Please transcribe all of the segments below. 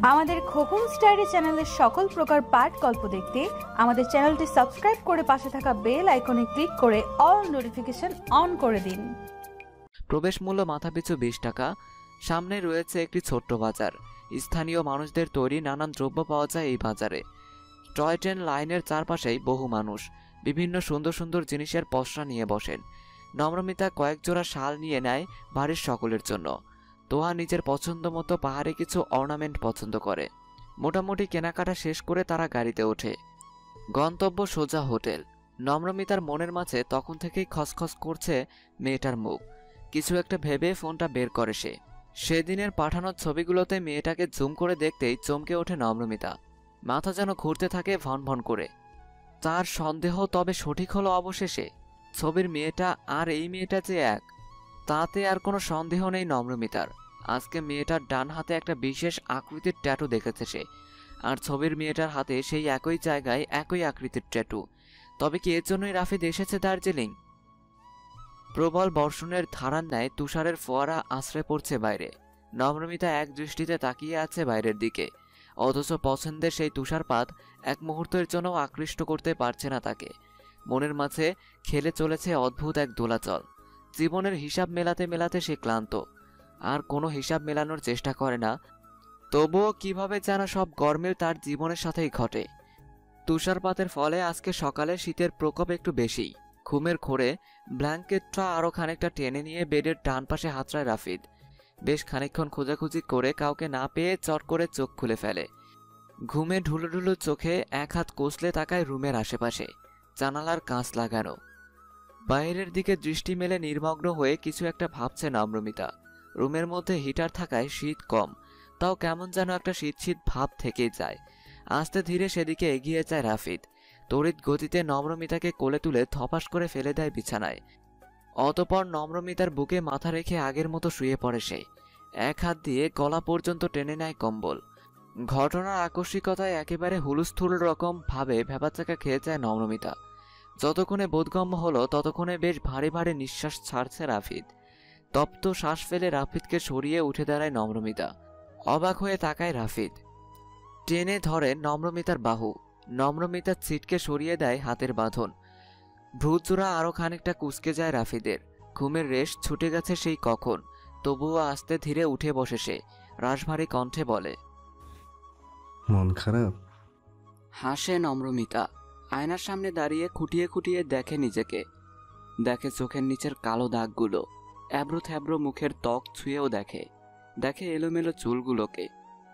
আমাদের খোকন স্টাইরি চ্যানেলের সকল প্রকার পাঠ গল্প দেখতে আমাদের চ্যানেলটি সাবস্ক্রাইব করে পাশে থাকা বেল আইকনে ক্লিক করে অল নোটিফিকেশন অন করে দিন। প্রবেশ মূল্য মাথাপিছু 20 টাকা। সামনে রয়েছে একটি ছোট্ট বাজার। স্থানীয় মানুষদের তৈরি নানান দ্রব্য পাওয়া যায় এই বাজারে। টয় ট্রেন লাইনের চারপাশেই বহু মানুষ বিভিন্ন সুন্দর সুন্দর জিনিসের পসরা নিয়ে বসেন। নম্রমিতা কয়েক জোড়া শাল নিয়ে নেয় বাড়ির সকলের জন্য। তোহা নিজের পছন্দ মতো পাহাড়ে কিছু অর্নামেন্ট পছন্দ করে। মোটামুটি কেনাকাটা শেষ করে তারা গাড়িতে ওঠে। গন্তব্য সোজা হোটেল। নম্রমিতার মনের মাঝে তখন থেকেই খসখস করছে মেয়েটার মুখ। কিছু একটা ভেবে ফোনটা বের করে সে। সেদিনের পাঠানো ছবিগুলোতে মেয়েটাকে জুম করে দেখতেই চমকে ওঠে নম্রমিতা। মাথা যেন ঘুরতে থাকে ভন ভন করে। তার সন্দেহ তবে সঠিক হলো অবশেষে। ছবির মেয়েটা আর এই মেয়েটা যে এক, তাতে আর কোনো সন্দেহ নেই নম্রমিতার। আজকে মেয়েটার ডান হাতে একটা বিশেষ আকৃতির ট্যাটু দেখেছে সে, আর ছবির মেয়েটার হাতে সেই একই জায়গায় একই আকৃতির ট্যাটু। তবে কি এর জন্যই রাফিদ এসেছে দার্জিলিং? প্রবল বর্ষণের ধারার ন্যায় তুষারের ফোয়ারা আশ্রয় পড়ছে বাইরে। নম্রমিতা এক দৃষ্টিতে তাকিয়ে আছে বাইরের দিকে, অথচ পছন্দের সেই তুষারপাত এক মুহূর্তের জন্য আকৃষ্ট করতে পারছে না তাকে। মনের মাঝে খেলে চলেছে অদ্ভুত এক দোলাচল। জীবনের হিসাব মেলাতে মেলাতে সে ক্লান্ত, আর কোনো হিসাব মেলানোর চেষ্টা করে না। তবুও কিভাবে যেন সব গরমিল তার জীবনের সাথেই ঘটে। তুষারপাতের ফলে আজকে সকালে শীতের প্রকোপ একটু বেশি। ঘুমের ঘোরে ব্ল্যাঙ্কেটটা আরও খানিকটা টেনে নিয়ে বেডের ডান পাশে হাতড়ায় রাফিদ। বেশ খানিকক্ষণ খোঁজাখুঁজি করে কাউকে না পেয়ে চট করে চোখ খুলে ফেলে। ঘুমে ঢুলো ঢুলো চোখে এক হাত কষলে তাকায় রুমের আশেপাশে। জানালার কাঁচ লাগানো। বাইরের দিকে দৃষ্টি মেলে নির্মগ্ন হয়ে কিছু একটা ভাবছে নম্রমিতা। রুমের মধ্যে হিটার থাকায় শীত কম, তাও কেমন যেন একটা শীত শীত ভাব থেকেই যায়। আস্তে ধীরে সেদিকে এগিয়ে যায় রাফিদ। তড়িৎ গতিতে নম্রমিতাকে কোলে তুলে ধপাস করে ফেলে দেয় বিছানায়। অতঃপর নম্রমিতার বুকে মাথা রেখে আগের মতো শুয়ে পড়ে সে। এক হাত দিয়ে গলা পর্যন্ত টেনে নেয় কম্বল। ঘটনার আকস্মিকতায় একেবারে হুলস্থুল রকম ভাবে ভ্যাবাচাকা খেয়ে যায় নম্রমিতা। যতক্ষণে বোধগম্য হলো ততক্ষণে বেশ ভারী ভারী নিঃশ্বাস ছাড়ছে রাফিদ। তপ্ত শ্বাস ফেলে রাফিদকে সরিয়ে উঠে দাঁড়ায় নম্রমিতা। অবাক হয়ে তাকায় রাফিদ। টেনে ধরে নম্রমিতার বাহু। নম্রমিতা ছিটকে সরিয়ে দেয় হাতের বাঁধন। ভ্রুচূড়া আরো খানিকটা কুঁচকে যায় রাফিদের। ঘুমের রেশ ছুটে গেছে সেই কখন, তবুও আস্তে ধীরে উঠে বসে সে। রাশভারী কণ্ঠে বলে, মন খারাপ? হাসে নম্রমিতা। আয়নার সামনে দাঁড়িয়ে খুঁটিয়ে খুঁটিয়ে দেখে নিজেকে। দেখে চোখের নিচের কালো দাগগুলো। অ্যাব্রো থ্যাব্রো মুখের ত্বক ছুঁয়েও দেখে। দেখে এলোমেলো চুলগুলোকে।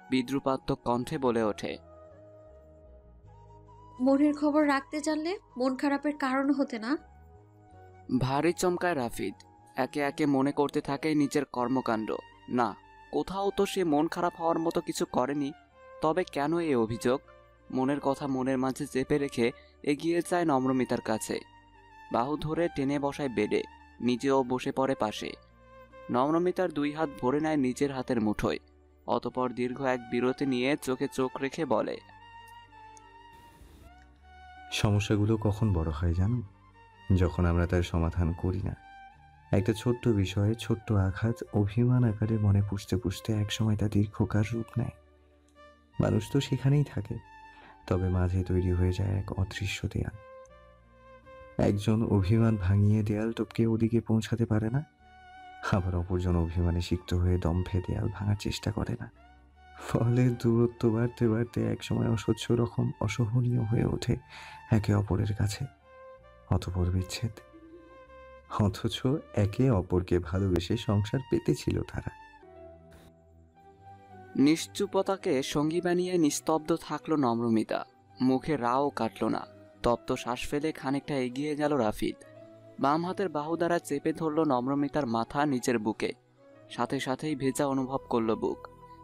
বিদ্রুপাত্মক কণ্ঠে বলে ওঠে, মনের খবর রাখতে জানলে মন খারাপের কারণ হতে না। ভারী চমকায় রাফিদ। একে একে মনে করতে থাকে নিজের কর্মকাণ্ড। না, কোথাও তো সে মন খারাপ হওয়ার মতো কিছু করেনি। তবে কেন এই অভিযোগ? মনের কথা মনের মাঝে চেপে রেখে এগিয়ে যায় নম্রমিতার কাছে। বাহু ধরে টেনে বসায় বেডে, নিজেও বসে পড়ে পাশে। নম্রমিতার দুই হাত ভরে নেয় নিজের হাতের মুঠোয়। অতপর দীর্ঘ এক বিরতি নিয়ে চোখে চোখ রেখে বলে, সমস্যাগুলো কখন বড় হয় জানো? যখন আমরা তার সমাধান করি না। একটা ছোট্ট বিষয়ে ছোট্ট আঘাত অভিমান আকারে মনে পুষতে পুষতে একসময় তা দীর্ঘকাল রূপ নেয়। মানুষ তো সেখানেই থাকে, তবে মাঝে তৈরি হয়ে যায় এক অদৃশ্য দেয়াল। একজন অভিমান ভাঙিয়ে দেয়াল টপকে ওদিকে পৌঁছাতে পারে না, আবার অপরজন অভিমানে সিক্ত হয়ে দম্ভে দেয়াল ভাঙার চেষ্টা করে না। ফলে দূরত্ব বাড়তে বাড়তে একসময় অসহ্য রকম অসহনীয় হয়ে ওঠে একে অপরের কাছে। অতঃপর বিচ্ছেদ। অথচ একে অপরকে ভালোবেসে সংসার পেতেছিল তারা। নিশ্চুপতাকে সঙ্গী বানিয়ে নিস্তব্ধ থাকলো নম্রমিতা। মুখে রাও কাটল না। তপ্ত শ্বাস ফেলে খানিকটা এগিয়ে গেল রাফিদ। বাম হাতের বাহু দ্বারা চেপে ধরল নম্রমিতার মাথা নিজের বুকে। সাথে সাথেই ভেজা অনুভব করল বুক।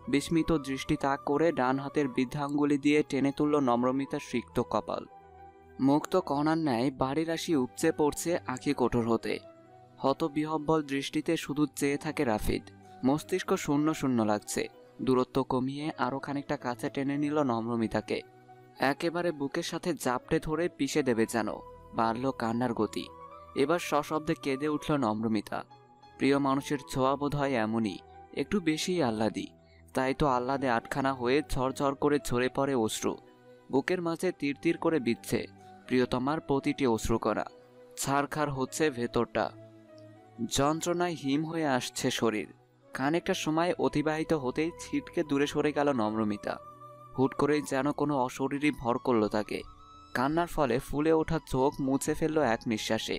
বিস্মিত দৃষ্টি তাক করে ডান হাতের বৃদ্ধাঙ্গুলি দিয়ে টেনে তুলল নম্রমিতার সিক্ত কপাল। মুক্ত কণার ন্যায় বাড়ির রাশি উপচে পড়ছে আঁখি কোটর হতে। হতবিহব্বল দৃষ্টিতে শুধু চেয়ে থাকে রাফিদ। মস্তিষ্ক শূন্য শূন্য লাগছে। দূরত্ব কমিয়ে আরো খানিকটা কাছে টেনে নিল নম্রমিতাকে। একেবারে বুকের সাথে জাপটে ধরে পিষে দেবে যেন। বাড়ল কান্নার গতি। এবার সশব্দে কেঁদে উঠল নম্রমিতা। প্রিয় মানুষের ছোঁয়া বোধ হয় এমনই, একটু বেশিই আহ্লাদি, তাই তো আহ্লাদে আটখানা হয়ে ঝরঝর করে ঝরে পড়ে অশ্রু। বুকের মাঝে তীর তীর করে বিচ্ছে প্রিয়তমার প্রতিটি অশ্রুকণা। ছারখার হচ্ছে ভেতরটা, যন্ত্রণায় হিম হয়ে আসছে শরীর। খানিকটা সময় অতিবাহিত হতেই ছিটকে দূরে সরে গেল নম্রমিতা। হুট করেই যেন কোনো অশরীরী ভর করল তাকে। কান্নার ফলে ফুলে ওঠা চোখ মুছে ফেলল এক নিঃশ্বাসে।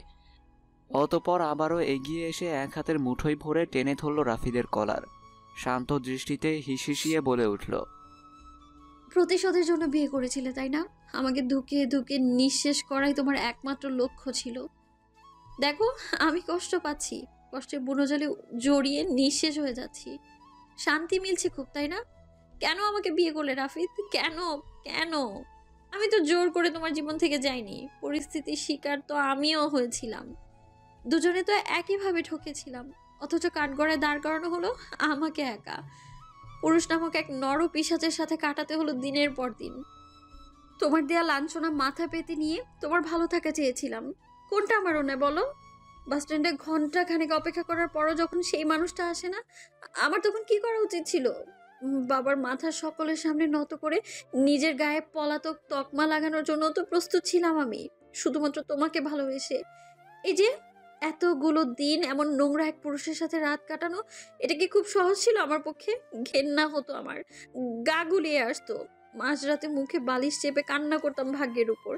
অতপর আবারও এগিয়ে এসে এক হাতের মুঠোয় ভরে টেনে ধরল রাফিদের কলার। শান্ত দৃষ্টিতে হিসিয়ে বলে উঠল, প্রতিশোধের জন্য বিয়ে করেছিলে তাই না? আমাকে ধুকে ধুকে নিঃশেষ করাই তোমার একমাত্র লক্ষ্য ছিল। দেখো, আমি কষ্ট পাচ্ছি, কষ্টে বুনোজলে জড়িয়ে নিঃশেষ হয়ে যাচ্ছি। শান্তি মিলছে খুব, তাই না? কেন আমাকে বিয়ে করলে রাফিদ? কেন? কেন? আমি তো জোর করে তোমার জীবন থেকে যাইনি। পরিস্থিতির শিকার তো আমিও হয়েছিলাম। দুজনে তো একইভাবে ঠকেছিলাম, অথচ কাঠগড়ায় দাঁড় করানো হলো আমাকে একা। পুরুষ নামক এক নর পিশাচের সাথে কাটাতে হলো দিনের পর দিন। তোমার দেয়া লাঞ্ছনা মাথা পেতে নিয়ে তোমার ভালো থাকা চেয়েছিলাম। কোনটা আমার অন্যায় বলো? বাস স্ট্যান্ডে ঘন্টা খানেক অপেক্ষা করার পরও যখন সেই মানুষটা আসে না, আমার তখন কি করা উচিত ছিল? বাবার মাথা সকলের সামনে নত করে নিজের গায়ে পলাতক তকমা লাগানোর জন্য তো প্রস্তুত ছিলাম আমি, শুধুমাত্র তোমাকে ভালোবেসে। এই যে এতগুলো দিন এমন নোংরা এক পুরুষের সাথে রাত কাটানো, এটা কি খুব সহজ ছিল আমার পক্ষে? ঘেন্না হতো আমার, গা গুলিয়ে আসতো। মাঝরাতে মুখে বালিশ চেপে কান্না করতাম ভাগ্যের উপর।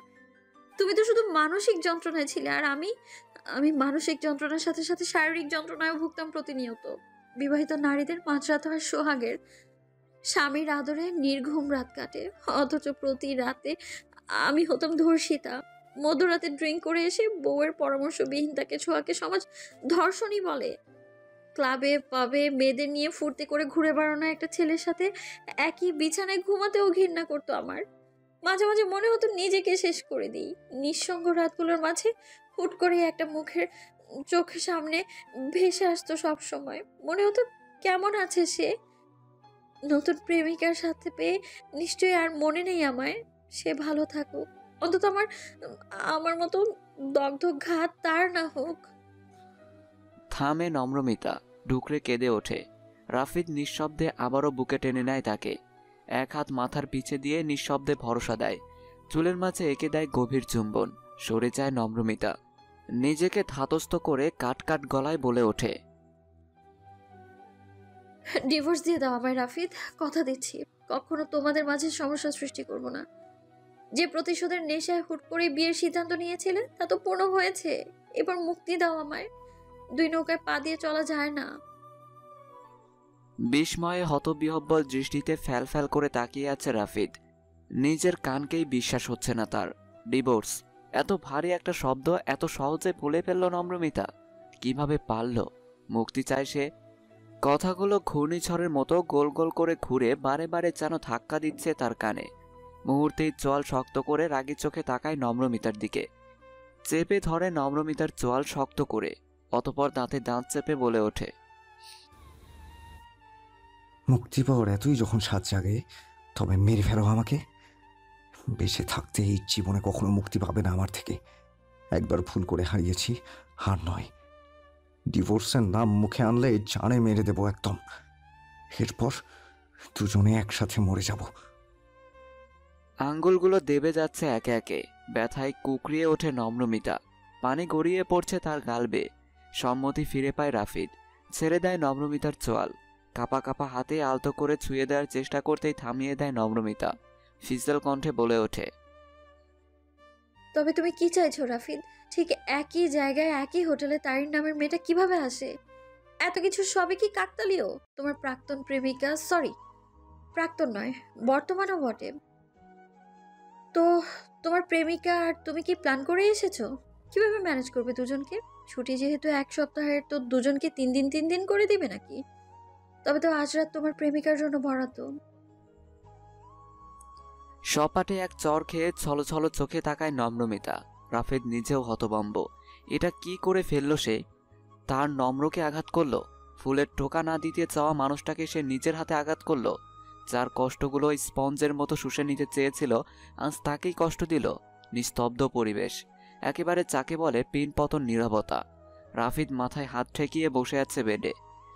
তুমি তো শুধু মানসিক যন্ত্রণায় ছিলে, আর আমি আমি মানসিক যন্ত্রণার সাথে সাথে শারীরিক যন্ত্রণায় ভুগতাম প্রতিনিয়ত। বিবাহিত নারীদের মাঝরাত হয় সোহাগের, স্বামীর আদরে নির্ঘুম রাত কাটে, অথচ প্রতি রাতে আমি হতাম ধর্ষিতা। মধ্যরাতে ড্রিঙ্ক করে এসে বউয়ের পরামর্শবিহীন তাকে ছোঁয়াকে সমাজ ধর্ষণই বলে। ক্লাবে পাবে মেয়েদের নিয়ে ফুর্তি করে ঘুরে বেড়ানো একটা ছেলের সাথে একই বিছানায় ঘুমাতেও ঘৃণা করতো আমার। মাঝে মাঝে মনে হতো নিজেকে শেষ করে দিই। নিঃসঙ্গ রাতগুলোর মাঝে হুট করে একটা মুখের চোখের সামনে ভেসে আসতো সব সময়। মনে হতো কেমন আছে সে, নতুন প্রেমিকার সাথে পেয়ে নিশ্চয়ই আর মনে নেই আমায়। সে ভালো থাকুক, অন্তত আমার আমার মতো দগ্ধ ঘাত তার না হোক। থামে নম্রমিতা, ডুকরে কেঁদে ওঠে। রাফিদ নিঃশব্দে আবারও বুকে টেনে নেয় তাকে। এক হাত মাথার পিছে দিয়ে নিঃশব্দে ভরসা দেয়। চুলের মাঝে এঁকে দেয় গভীর চুম্বন। সরে যায় নম্রমিতা। নিজেকে ধাতস্থ করে কাট কাট গলায় বলে ওঠে, ডিভোর্স দিয়ে দাও আমায় রাফিদ, কথা দিচ্ছি কখনো তোমাদের মাঝে সমস্যা সৃষ্টি করব না। যে প্রতিশোধের নেশায় হুট করে বিয়ের সিদ্ধান্ত নিয়েছিলে তা তো পূর্ণ হয়েছে। এবার মুক্তি দাও আমায়। দুই নৌকায় পা দিয়ে চলা যায় না। বিস্ময়ে হতবিহ্বল দৃষ্টিতে ফ্যাল ফ্যাল করে তাকিয়ে আছে রাফিদ। নিজের কানকেই বিশ্বাস হচ্ছে না তার। ডিভোর্স, এত ভারী একটা শব্দ এত সহজে বলে ফেলল নম্রমিতা। কিভাবে পারল? মুক্তি চায় সে। কথাগুলো ঘূর্ণিঝড়ের মতো গোল গোল করে ঘুরে বারে বারে যেন ধাক্কা দিচ্ছে তার কানে। মুহূর্তেই চোয়াল শক্ত করে রাগী চোখে তাকায় নম্রমিতার দিকে। চেপে ধরে নম্রমিতার চোয়াল শক্ত করে, অতপর দাঁতে দাঁত চেপে বলে ওঠে, মুক্তি পাওয়ার এতই যখন স্বাদ জাগে, তবে মেরে ফেলো আমাকে। বেঁচে থাকতে এই জীবনে কখনো মুক্তি পাবে না আমার থেকে। একবার ভুল করে হারিয়েছি, হার নয়। ডিভোর্সের নাম মুখে আনলে জানে মেরে দেবো একদম। এরপর দুজনে একসাথে মরে যাব। আঙ্গুলগুলো দেবে যাচ্ছে একে একে। ব্যথায় কুকরিয়ে ওঠে নম্রমিতা। পানি গড়িয়ে পড়ছে তার গাল বেয়ে। সম্মতি ফিরে পায় রাফিদ। ছেড়ে দেয় নম্রমিতার চোয়াল। কাপা কাপা হাতে আলতো করে ছুঁয়ে দেওয়ার চেষ্টা করতেই থামিয়ে দেয় নম্রমিতা। ফিসল কণ্ঠে বলে ওঠে, তবে তুমি কি চাইছো রাফিদ? ঠিক একই জায়গায় একই হোটেলে তারিন নামের মেয়েটা কিভাবে আসে? এত কিছু সবই কি কাকতালীয়? তোমার প্রাক্তন প্রেমিকা, সরি প্রাক্তন নয়, বর্তমানও বটে, তো তোমার প্রেমিকা আর তুমি কি প্ল্যান করে এসেছো? কিভাবে ম্যানেজ করবে দুজনকে? ছুটি যেহেতু এক সপ্তাহের, তো দুজনকে 3 দিন করে দিবে নাকি? তবে তো আজ রাত তোমার প্রেমিকার জন্য বরাদ্দ। সপাটে এক চর খেয়ে ছলছল চোখে তাকায় নম্রমিতা। রাফিদ নিজেও হতভম্ব। এটা কি করে ফেলল সে? তার নম্রকে আঘাত করলো। ফুলের টোকা না দিতে চাওয়া মানুষটাকে সে নিজের হাতে আঘাত করলো। যার কষ্টগুলো স্পঞ্জের মতো শুষে নিতে চেয়েছিল, আজ তাকেই কষ্ট দিল। নিস্তব্ধ পরিবেশ, একেবারে যাকে বলে পিনপতন নীরবতা। রাফিদ মাথায় হাত ঠেকিয়ে বসে আছে বেডে।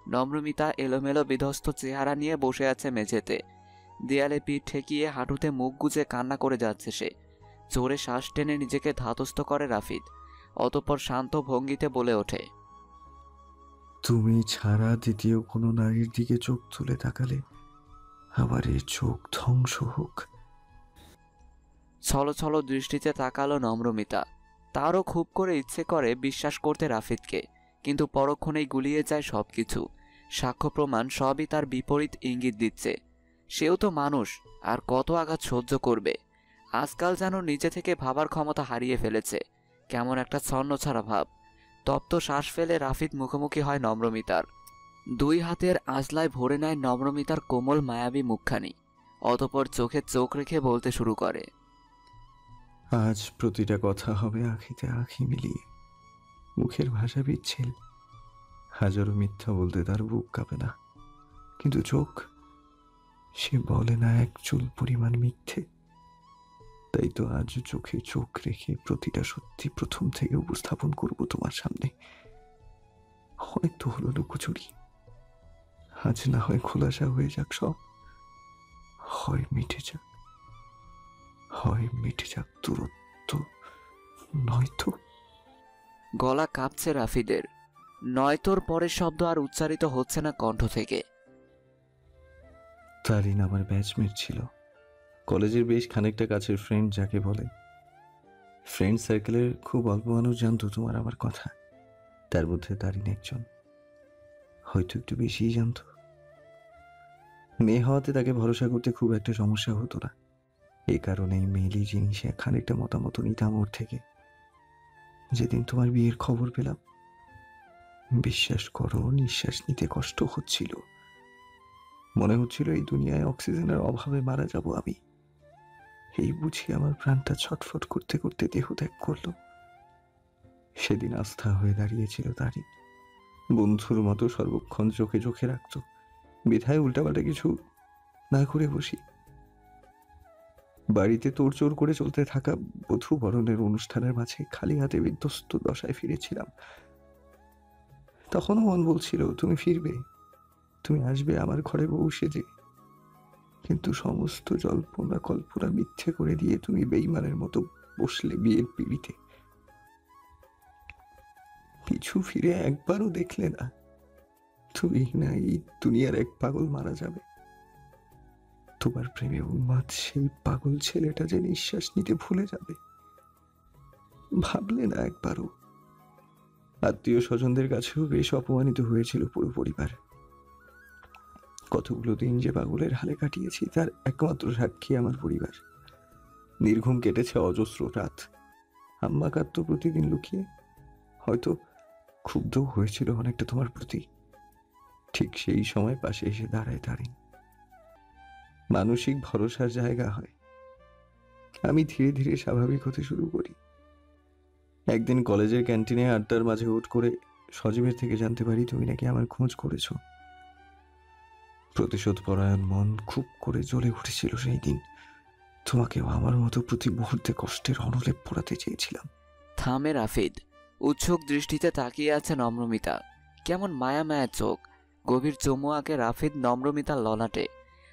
নম্রমিতা এলোমেলো বিধ্বস্ত চেহারা নিয়ে বসে আছে মেঝেতে। দেয়ালে পিঠ ঠেকিয়ে হাঁটুতে মুখ গুজে কান্না করে যাচ্ছে সে। জোরে শ্বাস টেনে নিজেকে ধাতস্থ করে রাফিদ। অতঃপর শান্ত ভঙ্গিতে বলে ওঠে, তুমি ছাড়া দ্বিতীয় কোনো নারীর দিকে চোখ তুলে তাকালে আমার এই চোখ ধ্বংস হোক। ছলো ছলো দৃষ্টিতে তাকালো নম্রমিতা। তারও খুব করে ইচ্ছে করে বিশ্বাস করতে রাফিদকে, কিন্তু পরক্ষণেই গুলিয়ে যায় সবকিছু। সাক্ষ্য প্রমাণ সবই তার বিপরীত ইঙ্গিত দিচ্ছে। সেও তো মানুষ, আর কত আঘাত সহ্য করবে। আজকাল যেন নিজে থেকে ভাবার ক্ষমতা হারিয়ে ফেলেছে। কেমন একটা ছন্নছাড়া ভাব। তপ্ত শ্বাস ফেলে রাফিদ মুখোমুখি হয় নম্রমিতার। দুই হাতের আঁচলায় ভরে নেয় নম্রমিতার কোমল মায়াবী মুখখানি। অতঃপর চোখে চোখ রেখে বলতে শুরু করে, আজ প্রতিটা কথা হবে আখিতে আখি মিলিয়ে। মুখের ভাষা বিচ্ছিল, হাজারো মিথ্যা বলতে তার বুক কাঁপে না, কিন্তু চোখ, সে বলে না এক চুল পরিমাণ মিথ্যে। তাই তো আজ চোখে চোখ রেখে প্রতিটা সত্যি প্রথম থেকে উপস্থাপন করব তোমার সামনে। অনেক তো হলো লুকোচুরি, আজ না হয় খোলাসা হয়ে যাক সব। হয় মিটে যাক, হয় মিটে যাক দূরত্ব, নয়তো। গলা কাঁপছে রাফিদের। নয়তোর পরের শব্দ আর উচ্চারিত হচ্ছে না কণ্ঠ থেকে। তারিন আমার ব্যাচমেট ছিল, কলেজের বেশ খানিকটা কাছের ফ্রেন্ড যাকে বলে। ফ্রেন্ড সার্কেলের খুব অল্প মানুষ জানতো তোমার আমার কথা, তার মধ্যে তারিন একজন। হয়তো একটু বেশিই জানতো। মেয়ে হওয়াতে তাকে ভরসা করতে খুব একটা সমস্যা হতো না। এই কারণেই মেয়েলি জিনিসে খানিকটা মতামত নিতাম ওর থেকে। যেদিন তোমার বিয়ের খবর পেলাম, বিশ্বাস করো নিঃশ্বাস নিতে কষ্ট হচ্ছিল। মনে হচ্ছিল এই দুনিয়ায় অক্সিজেনের অভাবে মারা যাব আমি। এই বুঝি আমার প্রাণটা ছটফট করতে করতে দেহ ত্যাগ করলো। সেদিন আস্থা হয়ে দাঁড়িয়েছিল তারিন, বন্ধুর মতো সর্বক্ষণ চোখে চোখে রাখত। বিধায় উল্টাপাল্টা কিছু না করে বসি। বাড়িতে তোড়জোড় করে চলতে থাকা বধূ বরণের অনুষ্ঠানের মাঝে খালি হাতে বিধ্বস্ত দশায় ফিরেছিলাম। তখনও মন বলছিল তুমি ফিরবে, তুমি আসবে আমার ঘরে বউ সেজে। কিন্তু সমস্ত জল্পনা কল্পনা মিথ্যে করে দিয়ে তুমি বেঈমানের মতো বসলে বিয়ের পিড়িতে। পিছু ফিরে একবারও দেখলে না তুমি না এই দুনিয়ার এক পাগল মারা যাবে। তোমার প্রেমে উন্মাদ সেই পাগল ছেলেটা যে নিঃশ্বাস নিতে ভুলে যাবে, ভাবলে না একবারও। আত্মীয় স্বজনদের কাছেও বেশ অপমানিত হয়েছিল পুরো পরিবার। কতগুলো দিন যে পাগলের হালে কাটিয়েছি তার একমাত্র সাক্ষী আমার পরিবার। নির্ঘুম কেটেছে অজস্র রাত। আম্মা কাঁদত প্রতিদিন লুকিয়ে, হয়তো ক্ষুব্ধ হয়েছিল অনেকটা তোমার প্রতি। ঠিক সেই সময় পাশে এসে দাঁড়ায় তারিন। মানসিক ভরসার জায়গা হয়। আমি ধীরে ধীরে স্বাভাবিক হতে শুরু করি। একদিন কলেজের ক্যান্টিনে আড্ডার মাঝে হুট করে সজীবের থেকে জানতে পারি তুমি নাকি আমার খোঁজ করেছো। প্রতিশোধ পরায়ণ মন খুব করে জ্বলে উঠেছিল সেই দিন। তোমাকেও আমার মতো প্রতি মুহূর্তে কষ্টের অনলে পোড়াতে চেয়েছিলাম। থামে রাফিদ। উৎসুক দৃষ্টিতে তাকিয়ে আছে নম্রমিতা। কেমন মায়া মায়া চোখ। গভীর চুমু আঁকে রাফিদ নম্রমিতার ললাটে।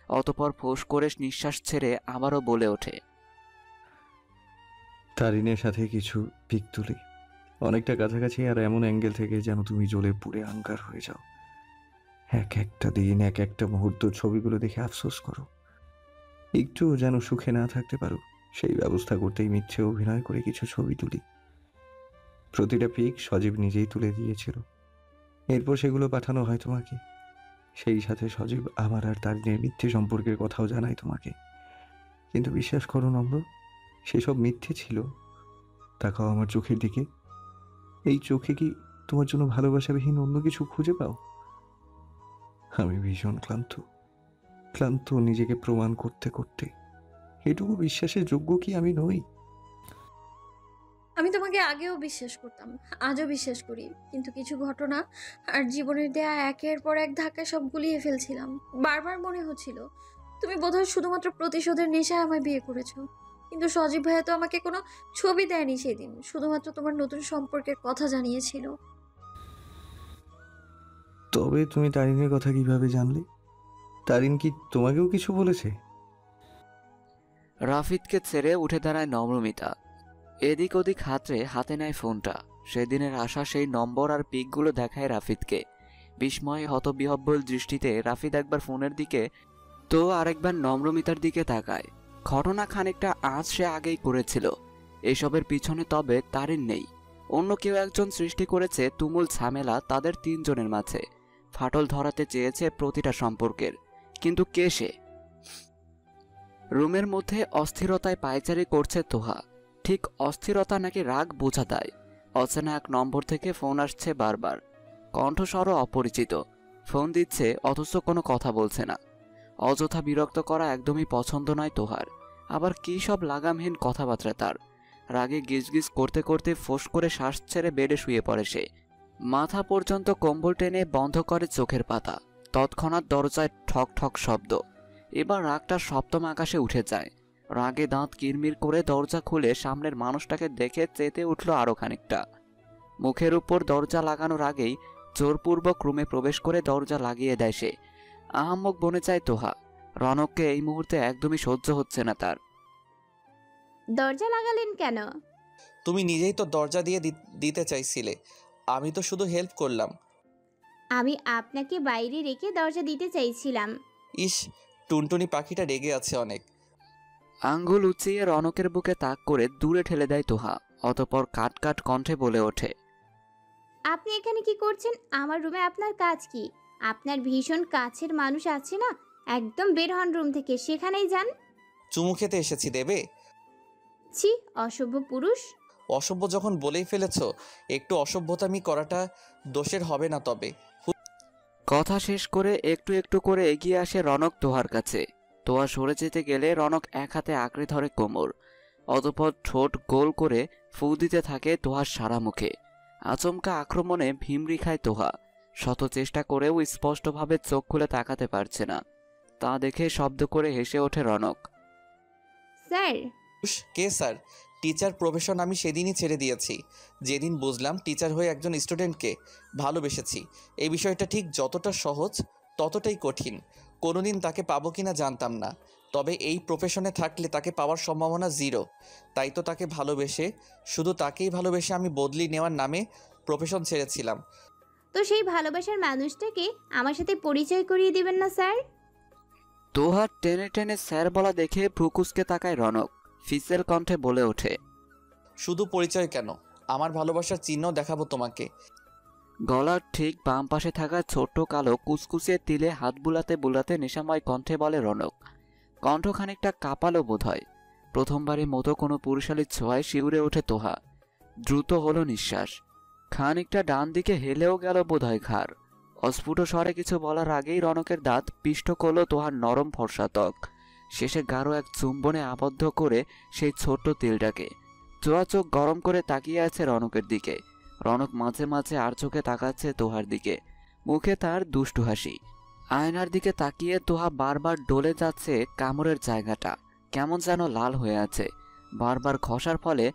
অতঃপর ফোঁস করে নিঃশ্বাস ছেড়ে আবারও বলে ওঠে, তারিনের সাথে কিছু পিক তুলি, অনেকটা কাছাকাছি, আর এমন অ্যাঙ্গেল থেকে যেন তুমি জ্বলে পুড়ে আঙ্গার হয়ে যাও। এক একটা দিন, এক একটা মুহূর্ত ছবিগুলো দেখে আফসোস করো। একটু যেন সুখে না থাকতে পারো সেই ব্যবস্থা করতেই মিথ্যে অভিনয় করে কিছু ছবি তুলি। প্রতিটা পিক সজীব নিজেই তুলে দিয়েছিল। এরপর সেগুলো পাঠানো হয় তোমাকে। সেই সাথে সজীব আমার আর তারিনের মিথ্যে সম্পর্কের কথাও জানায় তোমাকে। কিন্তু বিশ্বাস করো নম্র, সেসব মিথ্যে ছিল। তাকাও আমার চোখের দিকে। এই চোখে কি তোমার জন্য ভালোবাসাবিহীন অন্য কিছু খুঁজে পাও? আমি ভীষণ ক্লান্ত, ক্লান্ত নিজেকে প্রমাণ করতে করতে। এটুকু বিশ্বাসের যোগ্য কি আমি নই? আমি তোমাকে আগেও বিশ্বাস করতাম, আজও বিশ্বাস করি, কিন্তু কিছু ঘটনা আর জীবনের দেয়া একের পর এক ধাক্কায় সব গুলিয়ে ফেলছিলাম। বারবার মনে হচ্ছিল তুমি বোধহয় শুধুমাত্র প্রতিশোধের নেশায় আমায় বিয়ে করেছো। কিন্তু সজীব ভাইয়া তো আমাকে কোনো ছবি দেয়নি সেদিন, শুধুমাত্র তোমার নতুন সম্পর্কের কথা জানিয়েছিল। তবে তুমি তারিনের কথা কিভাবে জানলে? তারিন কি তোমাকেও কিছু বলেছে? রাফিদকে ছেড়ে উঠে দাঁড়ায় নম্রমিতা। এদিক ওদিক হাতে নেয় ফোনটা। সেদিনের আসা সেই নম্বর আর পিকগুলো দেখায় রাফিদকে। বিস্ময়ে হতবিহ্বল দৃষ্টিতে রাফিদ একবার ফোনের দিকে তো আরেকবার নম্রমিতার দিকে তাকায়। ঘটনা খানিকটা আজ সে আগেই করেছিল। এসবের পিছনে তবে তারিন নেই, অন্য কেউ একজন সৃষ্টি করেছে তুমুল ঝামেলা তাদের তিনজনের মাঝে। ফাটল ধরাতে চেয়েছে প্রতিটা সম্পর্কের, কিন্তু কে সে? রুমের মধ্যে অস্থিরতায় পায়চারি করছে তোহা। ঠিক অস্থিরতা নাকি রাগ বোঝা দেয়। অচেনা এক নম্বর থেকে ফোন আসছে বারবার, কণ্ঠস্বরও অপরিচিত। ফোন দিচ্ছে অথচ কোনো কথা বলছে না। অযথা বিরক্ত করা একদমই পছন্দ নয় তোহার। আবার কী সব লাগামহীন কথাবার্তা তার। রাগে গিজগিজ করতে করতে ফোঁস করে শ্বাস ছেড়ে বেডে শুয়ে পড়ে সে। মাথা পর্যন্ত কম্বল টেনে বন্ধ করে চোখের পাতা। তৎক্ষণাৎ দরজায় ঠক ঠক শব্দ। এবার রাগটা সপ্তম আকাশে উঠে যায়। রাগে দাঁত কিরমির করে দরজা খুলে সামনের মানুষটাকে দেখে চেতে উঠল আরো খানিকটা। মুখের উপর দরজা লাগানোর আগেই জোরপূর্বক রুমে প্রবেশ করে দরজা লাগিয়ে দেয় সে। আহাম্মক বনে যায় তোহা। রনককে এই মুহূর্তে একদমই সহ্য হচ্ছে না তার। দরজা লাগালেন কেন? তুমি নিজেই তো দরজা দিয়ে দিতে চাইছিলে, আমি তো শুধু হেল্প করলাম। আমি আপনাকে বাইরে রেখে দরজা দিতে চাইছিলাম। ইস, টুনটুনি পাখিটা রেগে আছে অনেক। আঙ্গুল উঁচিয়ে রনকের বুকে তাক করে দূরে ঠেলে দেয় তোহা। অতঃপর কাট কাট কণ্ঠে বলে ওঠে, আপনি এখানে কি করছেন? আমার রুমে আপনার কাজ কি? আপনার ভীষণ কাছের মানুষ আছে না, একদম বের হন রুম থেকে, সেখানেই যান। চুমু খেতে এসেছি, দেবে? ছি, অসভ্য পুরুষ। অসভ্য যখন বলেই ফেলেছ, একটু অসভ্যতামি করাটা দোষের হবে না। তবে কথা শেষ করে একটু একটু করে এগিয়ে আসে রনক তোহার কাছে। তোহা সরে যেতে গেলে রনক এক হাতে আঁকড়ে ধরে কোমর। অতঃপর ঠোঁট গোল করে ফু দিতে থাকে তোহার সারা মুখে। আচমকা আক্রমণে ভিমরি খায় তোহা। শত চেষ্টা করেও স্পষ্টভাবে চোখ খুলে তাকাতে পারছে না। তা দেখে শব্দ করে হেসে ওঠে রনক। স্যার। কে স্যার? টিচার প্রফেশন আমি সেদিনই ছেড়ে দিয়েছি, যেদিন বুঝলাম টিচার হয়ে একজন স্টুডেন্টকে ভালোবেসেছি। এই বিষয়টা ঠিক যতটা সহজ ততটাই কঠিন। কোনোদিন তাকে পাবো কিনা জানতাম না, তবে এই প্রফেশনে থাকলে তাকে পাওয়ার সম্ভাবনা জিরো। তাই তো তাকে ভালোবেসে, শুধু তাকেই ভালোবেসে আমি বদলি নেওয়ার নামে প্রফেশন ছেড়েছিলাম। তো সেই ভালোবাসার মানুষটাকে আমার সাথে পরিচয় করিয়ে দিবেন না স্যার? তোহার টেনে টেনে স্যার বলা দেখে ভ্রুকুচকে তাকায় রনক। ফিসেল কণ্ঠে বলে ওঠে, শুধু পরিচয় কেন, আমার ভালোবাসার চিহ্ন দেখাবো তোমাকে। গলার ঠিক বাম পাশে থাকা ছোট্ট কালো কুচকুচে তিলে হাত বুলাতে বুলাতে নেশাময় কণ্ঠে বলে রনক। কণ্ঠ খানিকটা কাঁপালো বোধ হয়। প্রথমবারের মতো কোনো পুরুষালীর ছোঁয়ায় শিউরে ওঠে তোহা। দ্রুত হলো নিঃশ্বাস। খানিকটা ডান দিকে হেলেও গেল বোধহয় ঘাড়। অস্ফুট স্বরে কিছু বলার আগেই রনকের দাঁত পিষ্ট করল তোহার নরম ফর্সা ত্বক। শেষে গাঢ় এক চুম্বনে আবদ্ধ করে সেই ছোট্ট তিলটাকে। চোয়া চোখ গরম করে তাকিয়ে আছে রনকের দিকে। রনক মাঝে মাঝে আর চোখে তাকাচ্ছে তোহার দিকে, মুখে তার দুষ্টু হাসি। আয়নার দিকে তাকিয়ে তোহা বারবার ডলে যাচ্ছে কামড়ের জায়গাটা, কেমন যেন লাল হয়ে আছে। বারবার ঘষার ফলে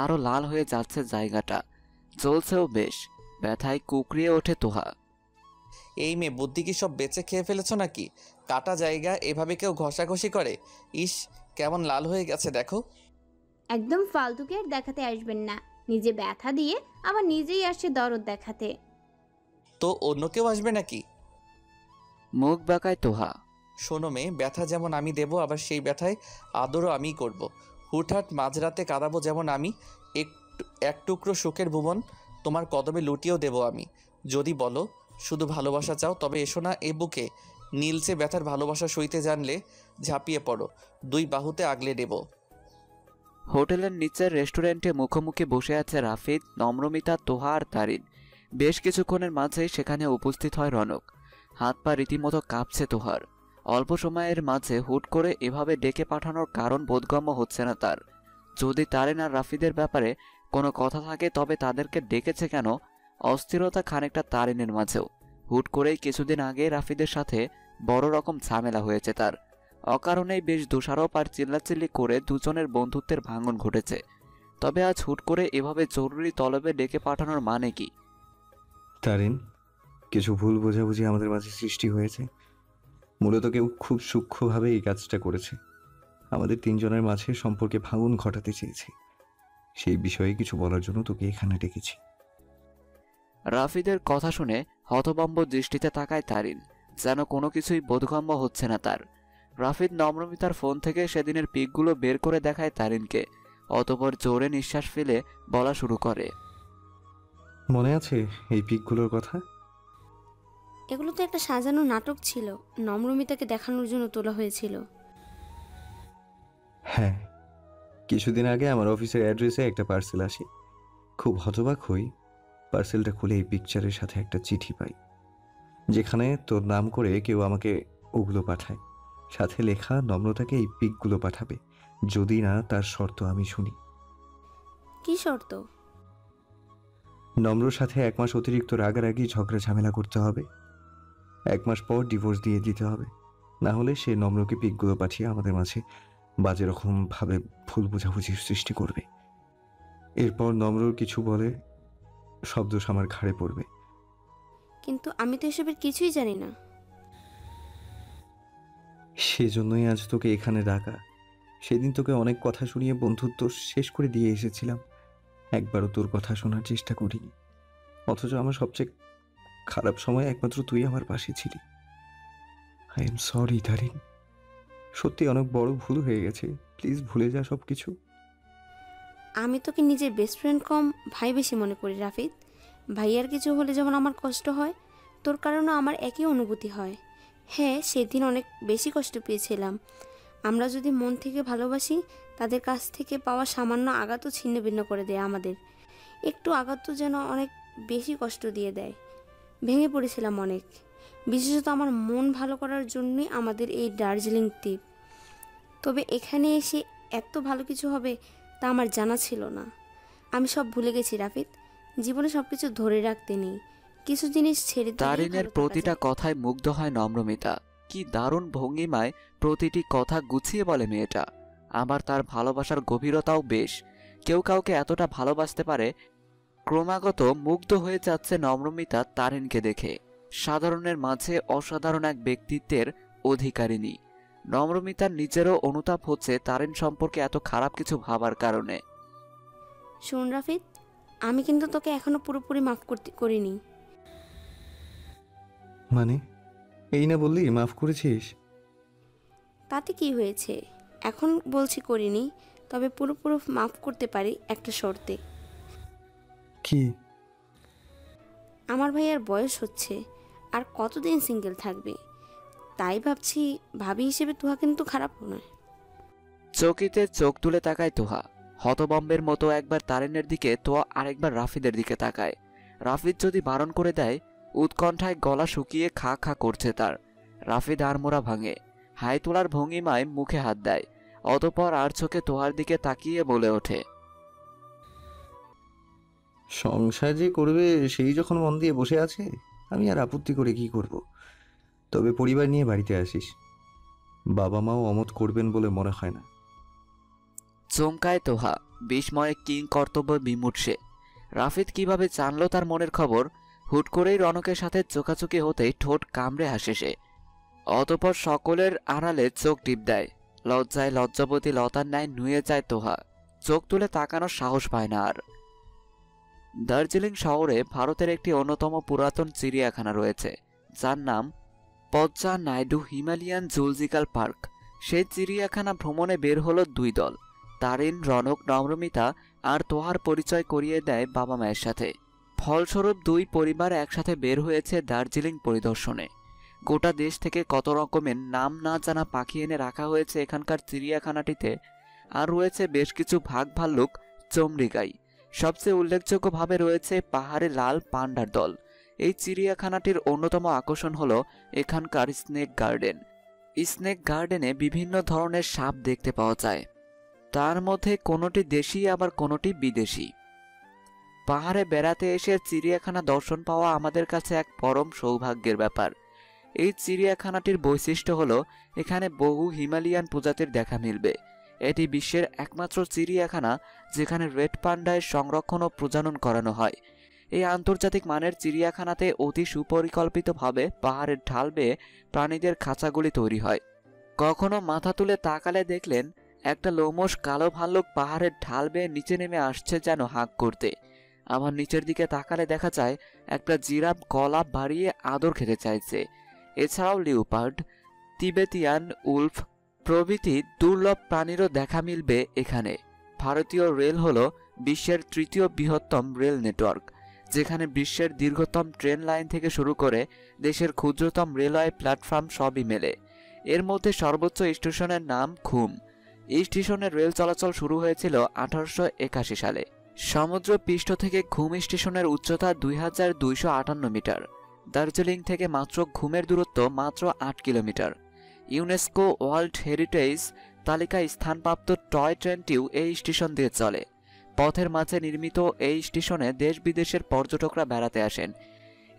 আরও লাল হয়ে যাচ্ছে জায়গাটা, জ্বলছেও বেশ। ব্যথায় কুকড়িয়ে ওঠে তোহা। এই মেয়ে, বুদ্ধি কি সব বেঁচে খেয়ে ফেলেছো নাকি? কাটা জায়গা এভাবে কেউ ঘষাঘষি করে? ইস, কেমন লাল হয়ে গেছে দেখো। একদম ফালতুকে আর দেখাতে আসবেন না। নিজে ব্যথা দিয়ে আবার নিজেই আসছে দরদ দেখাতে। তো অন্য কেউ আসবে নাকি? মুখ বাঁকায় তোহা। শোনো মেয়ে, ব্যথা যেমন আমি দেবো, আবার সেই ব্যথায় আদরও আমিই করব। হুটহাট মাঝরাতে কাঁদাবো যেমন আমি, এক টুকরো সুখের ভুবন তোমার কদমে লুটিয়েও দেবো আমি। যদি বলো শুধু ভালোবাসা চাও, তবে এসো না এ বুকে। নীলচে ব্যথার ভালোবাসা সইতে জানলে ঝাঁপিয়ে পড়ো, দুই বাহুতে আগলে দেব। হোটেলের নিচের রেস্টুরেন্টে মুখোমুখি বসে আছে রাফিদ, নম্রমিতা, তোহা আর তারিন। বেশ কিছুক্ষণের মাঝেই সেখানে উপস্থিত হয় রনক। হাত পা রীতিমতো কাঁপছে তোহার। অল্প সময়ের মাঝে হুট করে এভাবে ডেকে পাঠানোর কারণ বোধগম্য হচ্ছে না তার। যদি তারিন আর রাফিদের ব্যাপারে কোনো কথা থাকে তবে তাদেরকে ডেকেছে কেন? অস্থিরতা খানিকটা তারিনের মাঝেও। হুট করেই কিছুদিন আগে রাফিদের সাথে বড় রকম ঝামেলা হয়েছে তার। অকারণেই বেশ দোষারোপ আর চিল্লাচিল্লি করে দুজনের বন্ধুত্বের ভাঙন ঘটেছে। তবে আজ হুট করে এভাবে জরুরি তলবে ডেকে পাঠানোর মানে কি? তারিন, কিছু ভুল বোঝাবুঝি আমাদের মাঝে সৃষ্টি হয়েছে। মূলত কেউ খুব সূক্ষ্মভাবে এই কাজটা করেছে। আমাদের তিনজনের মাঝে সম্পর্কে ভাঙন ঘটাতে চেয়েছে। সেই বিষয়ে কিছু বলার জন্য তোকে এখানে ডেকেছি। রাফিদের কথা শুনে হতভম্ব দৃষ্টিতে তাকায় তারিন, যেন কোনো কিছুই বোধগম্য হচ্ছে না তার। রাফিদ নম্রমিতার ফোন থেকে সেদিনের পিকগুলো বের করে দেখায় তারিনকে। অতঃপর জোরে নিঃশ্বাস ফেলে বলা শুরু করে, মনে আছে এই পিকগুলোর কথা? এগুলো তো একটা সাজানো নাটক ছিল, নম্রমিতাকে দেখানোর জন্য তোলা হয়েছিল। হ্যাঁ, কিছুদিন আগে আমার অফিসের অ্যাড্রেসে একটা পার্সেল আসে। খুব হতবাক হই। পার্সেলটা খুলে এই পিকচারের সাথে একটা চিঠি পাই, যেখানে তোর নাম করে কেউ আমাকে ওগুলো পাঠায়। সাথে লেখা নম্রতাকে এই পিকগুলো পাঠাবে, যদি না তার শর্ত আমি শুনি। কি শর্ত? নম্রর সাথে 1 মাস অতিরিক্ত রাগারাগি ঝগড়া ঝামেলা করতে হবে। 1 মাস পর ডিভোর্স দিয়ে দিতে হবে, না হলে সে নম্রকে পিকগুলো পাঠিয়ে আমাদের মাঝে বাজে রকমভাবে ভুল বোঝাবুঝির সৃষ্টি করবে। এরপর নম্রর কিছু বলে সব দোষ আমার ঘাড়ে পড়বে। কিন্তু আমি তো এসবের কিছুই জানি না। সেজন্যই আজ তোকে এখানে ডাকা। সেদিন তোকে অনেক কথা শুনিয়ে বন্ধুত্ব শেষ করে দিয়ে এসেছিলাম। একবারও তোর কথা শোনার চেষ্টা করিনি, অথচ আমার সবচেয়ে খারাপ সময় একমাত্র তুই আমার পাশে ছিলি। আই এম সরি তারিন, সত্যি অনেক বড় ভুল হয়ে গেছে। প্লিজ ভুলে যা সব কিছু। আমি তোকে নিজের বেস্ট ফ্রেন্ড কম ভাই বেশি মনে করি রাফিদ। ভাইয়ার কিছু হলে যেমন আমার কষ্ট হয়, তোর কারণেও আমার একই অনুভূতি হয়। হ্যাঁ, সেদিন অনেক বেশি কষ্ট পেয়েছিলাম। আমরা যদি মন থেকে ভালোবাসি, তাদের কাছ থেকে পাওয়া সামান্য আঘাতও ছিন্ন ভিন্ন করে দেয় আমাদের। একটু আঘাত যেন অনেক বেশি কষ্ট দিয়ে দেয়। ভেঙে পড়েছিলাম অনেক, বিশেষত আমার মন ভালো করার জন্যই আমাদের এই দার্জিলিং ট্রিপ। তবে এখানে এসে এত ভালো কিছু হবে তা আমার জানা ছিল না। আমি সব ভুলে গেছি রাফিদ। জীবনে সব কিছু ধরে রাখতে নেই, কিছু জিনিস ছেড়ে দিলেই তারিনের ভালো থাকা প্রতিটা যায়। কথায় মুগ্ধ হয় নম্রমিতা। কি দারুণ ভঙ্গিমায় প্রতিটি কথা গুছিয়ে বলে মেয়েটা। আবার তার ভালোবাসার গভীরতাও বেশ। কেউ কাউকে এতটা ভালোবাসতে পারে। ক্রমাগত মুগ্ধ হয়ে যাচ্ছে নম্রমিতা তারিনকে দেখে। সাধারণের মাঝে অসাধারণ এক ব্যক্তিত্বের অধিকারিণী। নম্রমিতার নিজেরও অনুতাপ হচ্ছে তারিন সম্পর্কে এত খারাপ কিছু ভাবার কারণে। শোন রাফিদ, আমি কিন্তু তোকে এখনো পুরোপুরি মাফ করিনি। মানে এই না বললি মাফ করেছিস? তাতে কি হয়েছে? এখন বলছি করিনি, তবে পুরোপুরি মাফ করতে পারি একটা শর্তে। কি? আমার ভাইয়ার বয়স হচ্ছে, আর কতদিন সিঙ্গেল থাকবে? তাই ভাবছি, ভাবি হিসেবে তুহা কিন্তু খারাপ নয়। চকিতে চোখ তুলে তাকায় তোহা। হতবম্বের মতো একবার তারিনের দিকে, তোয়া আরেকবার রাফিদের দিকে তাকায়। রাফিদ যদি বারণ করে দেয়, উৎকণ্ঠায় গলা শুকিয়ে খা খা করছে তার। রাফিদ আড়মোড়া ভাঙে, হাই তোলার ভঙ্গিমায় মুখে হাত দেয়। অতঃপর আর চোখে তোহার দিকে তাকিয়ে বলে ওঠে, সংসার যে করবে সেই যখন মন দিয়ে বসে আছে, আমি আর আপত্তি করে কি করব? তবে পরিবার নিয়ে বাড়িতে আসিস। বাবা মাও অমত করবেন বলে মনে হয় না। চমকায় তোহা, বিস্ময়ে কিং কর্তব্য বিমূঢ় সে। রাফিদ কিভাবে জানলো তার মনের খবর? হুট করেই রনকের সাথে চোখাচোখি হতেই ঠোঁট কামড়ে হাসে সে। অতঃপর সকলের আড়ালে চোখ টিপ দেয়। লজ্জায় লজ্জাবতী লতার ন্যায় নুয়ে যায় তোহা। চোখ তুলে তাকানোর সাহস পায় না আর। দার্জিলিং শহরে ভারতের একটি অন্যতম পুরাতন চিড়িয়াখানা রয়েছে, যার নাম Padma Naidu Himalayan zoological park. সেই চিড়িয়াখানা ভ্রমণে বের হলো 2 দল। তারিন, রনক, নম্রমিতা আর তোহার পরিচয় করিয়ে দেয় বাবা মায়ের সাথে। ফলস্বরূপ 2 পরিবার একসাথে বের হয়েছে দার্জিলিং পরিদর্শনে। গোটা দেশ থেকে কত রকমের নাম না জানা পাখি এনে রাখা হয়েছে এখানকার চিড়িয়াখানাটিতে। আর রয়েছে বেশ কিছু ভাগ ভাল্লুক, চমড়িগাই। সবচেয়ে উল্লেখযোগ্যভাবে রয়েছে পাহাড়ে লাল পান্ডার দল। এই চিড়িয়াখানাটির অন্যতম আকর্ষণ হলো এখানকার স্নেক গার্ডেন। স্নেক গার্ডেনে বিভিন্ন ধরনের সাপ দেখতে পাওয়া যায়, তার মধ্যে কোনোটি দেশি আবার কোনোটি বিদেশি। পাহাড়ে বেড়াতে এসে চিড়িয়াখানা দর্শন পাওয়া আমাদের কাছে এক পরম সৌভাগ্যের ব্যাপার। এই চিড়িয়াখানাটির বৈশিষ্ট্য হলো এখানে বহু হিমালয়ান প্রজাতির দেখা মিলবে। এটি বিশ্বের একমাত্র চিড়িয়াখানা যেখানে রেড পান্ডার সংরক্ষণ ও প্রজনন করানো হয়। এই আন্তর্জাতিক মানের চিড়িয়াখানাতে অতি সুপরিকল্পিতভাবে পাহাড়ের ঢাল বেয়ে প্রাণীদের খাঁচাগুলি তৈরি হয়। কখনো মাথা তুলে তাকালে দেখলেন একটা লোমশ কালো ভাল্লুক পাহাড়ের ঢাল বেয়ে নিচে নেমে আসছে যেন হাঁক করতে। আবার নিচের দিকে তাকালে দেখা যায় একটা জিরাফ গলা বাড়িয়ে আদর খেতে চাইছে। এছাড়াও লিওপার্ড, তিবেতিয়ান উলফ প্রভৃতি দুর্লভ প্রাণীরও দেখা মিলবে এখানে। ভারতীয় রেল হলো বিশ্বের তৃতীয় বৃহত্তম রেল নেটওয়ার্ক, যেখানে বিশ্বের দীর্ঘতম ট্রেন লাইন থেকে শুরু করে দেশের ক্ষুদ্রতম রেলওয়ে প্ল্যাটফর্ম সবই মেলে। এর মধ্যে সর্বোচ্চ স্টেশনের নাম ঘুম। এই স্টেশনের রেল চলাচল শুরু হয়েছিল 1881 সালে। সমুদ্র পৃষ্ঠ থেকে ঘুম স্টেশনের উচ্চতা 2258 মিটার। দার্জিলিং থেকে মাত্র ঘুমের দূরত্ব মাত্র 8 কিলোমিটার। ইউনেস্কো ওয়ার্ল্ড হেরিটেজ তালিকায় স্থানপ্রাপ্ত টয় ট্রেনটিও এই স্টেশন দিয়ে চলে। পথের মাঝে নির্মিত এই স্টেশনে দেশ বিদেশের পর্যটকরা বেড়াতে আসেন।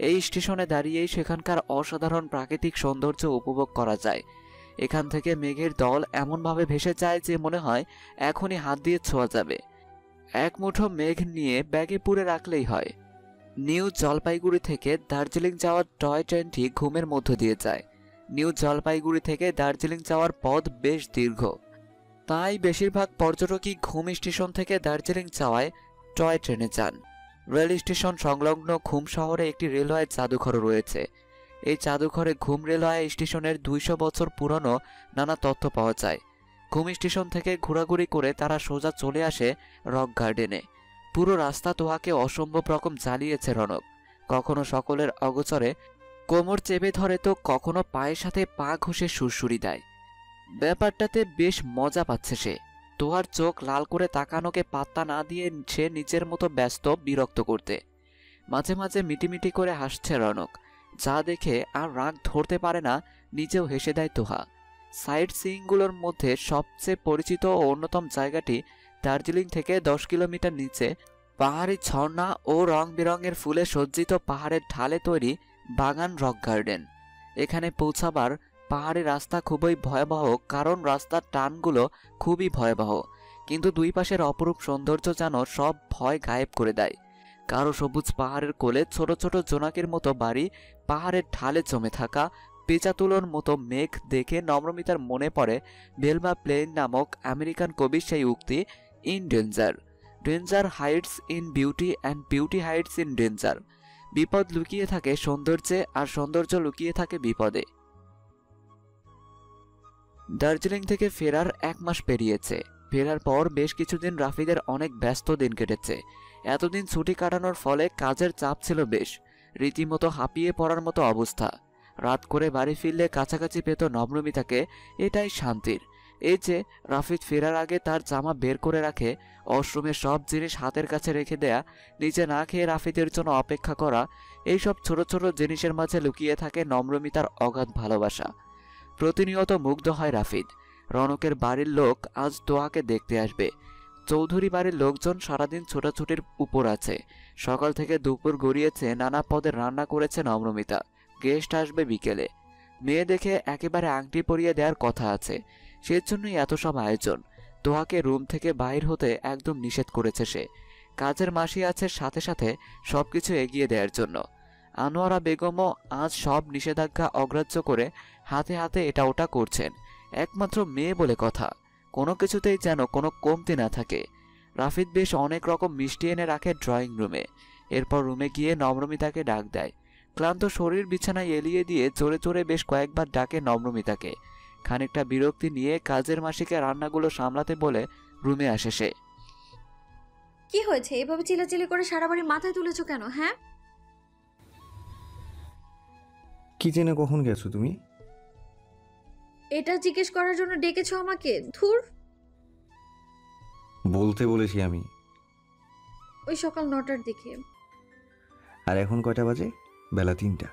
এই স্টেশনে দাঁড়িয়েই সেখানকার অসাধারণ প্রাকৃতিক সৌন্দর্য উপভোগ করা যায়। এখান থেকে মেঘের দল এমনভাবে ভেসে যায় যে মনে হয় এখনই হাত দিয়ে ছোঁয়া যাবে। এক মুঠো মেঘ নিয়ে ব্যাগে পুরে রাখলেই হয়। নিউ জলপাইগুড়ি থেকে দার্জিলিং যাওয়ার টয় ট্রেনটি ঘুমের মধ্য দিয়ে যায়। নিউ জলপাইগুড়ি থেকে দার্জিলিং যাওয়ার পথ বেশ দীর্ঘ, তাই বেশিরভাগ পর্যটকই ঘুম স্টেশন থেকে দার্জিলিং যাওয়ায় টয় ট্রেনে যান। রেল স্টেশন সংলগ্ন ঘুম শহরে একটি রেলওয়ে জাদুঘর রয়েছে। এই জাদুঘরে ঘুম রেলওয়ে স্টেশনের 200 বছর পুরনো নানা তথ্য পাওয়া যায়। ঘুম স্টেশন থেকে ঘোরাঘুরি করে তারা সোজা চলে আসে রক গার্ডেনে। পুরো রাস্তা তোহাকে অসম্ভব রকম জ্বালিয়েছে রনক। কখনো সকলের অগোচরে কোমর চেপে ধরে তো কখনো পায়ের সাথে পা ঘষে সুরসুরি দেয়। ব্যাপারটাতে বেশ মজা পাচ্ছে সে। তোহার চোখ লাল করে তাকানোকে পাত্তা না দিয়ে সে নিজের মতো ব্যস্ত বিরক্ত করতে। মাঝে মাঝে মিটিমিটি করে হাসছে রনক, যা দেখে আর রাগ ধরতে পারে না, নিজেও হেসে দেয় তোহা। সাইট সিইংগুলোর মধ্যে সবচেয়ে পরিচিত ও অন্যতম জায়গাটি দার্জিলিং থেকে 10 কিলোমিটার নিচে পাহাড়ি ঝর্ণা ও রং বেরঙের ফুলে সজ্জিত পাহাড়ের ঢালে তৈরি বাগান রক গার্ডেন। এখানে পৌঁছাবার পাহাড়ি রাস্তা খুবই ভয়াবহ, কারণ রাস্তার টানগুলো খুবই ভয়াবহ, কিন্তু দুই পাশের অপরূপ সৌন্দর্য যেন সব ভয় গায়েব করে দেয়। কারো সবুজ পাহাড়ের কোলে ছোট ছোট জোনাকের মতো বাড়ি, পাহাড়ের ঢালে জমে থাকা পেঁচা তুলোর মতো মেঘ দেখে নম্রমিতার মনে পড়ে ভেলমা প্লেন নামক আমেরিকান কবির সেই উক্তি, in danger, danger hides in beauty and beauty hides in danger. বিপদ লুকিয়ে থাকে সৌন্দর্যে, আর সৌন্দর্য লুকিয়ে থাকে বিপদে। দার্জিলিং থেকে ফেরার 1 মাস পেরিয়েছে। ফেরার পর বেশ কিছুদিন রাফিদের অনেক ব্যস্ত দিন কেটেছে। এতদিন ছুটি কাটানোর ফলে কাজের চাপ ছিল বেশ, রীতিমতো হাঁপিয়ে পড়ার মতো অবস্থা। রাত করে বাড়ি ফিরলে কাছাকাছি পেত নম্রমিতাকে, এটাই শান্তির। এই যে রাফিদ ফেরার আগে তার জামা বের করে রাখে, ওয়াশরুমে সব জিনিস হাতের কাছে রেখে দেয়া, নিজে না খেয়ে রাফিদের জন্য অপেক্ষা করা, এইসব ছোট ছোট জিনিসের মাঝে লুকিয়ে থাকে নম্রমিতার অগাধ ভালোবাসা। প্রতিনিয়ত মুগ্ধ হয় রাফিদ। রনকের বাড়ির লোক আজ তোয়াকে দেখতে আসবে। চৌধুরী বাড়ির লোকজন সারাদিন ছোটাছুটির উপর আছে। সকাল থেকে দুপুর গড়িয়েছে, নানা পদের রান্না করেছে নম্রমিতা। গেস্ট আসবে বিকেলে। মেয়ে দেখে একেবারে আংটি পরিয়ে দেওয়ার কথা আছে, সেজন্যই এত সব আয়োজন। তোহাকে রুম থেকে বাইর হতে একদম নিষেধ করেছে সে। কাজের মাসি আছে সাথে সাথে সবকিছু এগিয়ে দেওয়ার জন্য। আনোয়ারা বেগমও আজ সব নিষেধাজ্ঞা অগ্রাহ্য করে হাতে হাতে এটা ওটা করছেন। একমাত্র মেয়ে বলে কথা, কোনো কিছুতেই যেন কোনো কমতি না থাকে। রাফিদ বেশ অনেক রকম মিষ্টি এনে রাখে ড্রয়িং রুমে। এরপর রুমে গিয়ে নম্রমিতাকে ডাক দেয়। ক্লান্ত শরীর বিছানায় এলিয়ে দিয়ে জোরে জোরে বেশ কয়েকবার ডাকে নম্রমিতাকে। খানিকটা বিরক্তি নিয়ে কাজের মাসিকে রান্নাগুলো সামলাতে বলে রুমে আসে সে। কি হয়েছে, এভাবে চিল্লাচিল্লি করে সারা বাড়ি মাথায় তুলেছো কেন? হ্যাঁ, কিচেনে কখন গেছো তুমি? এটা জিজ্ঞেস করার জন্য ডেকেছো আমাকে? ধুর, বলতে বলেছি আমি। ওই সকাল 9টার দিকে। আর এখন কয়টা বাজে? বেলা 3টা।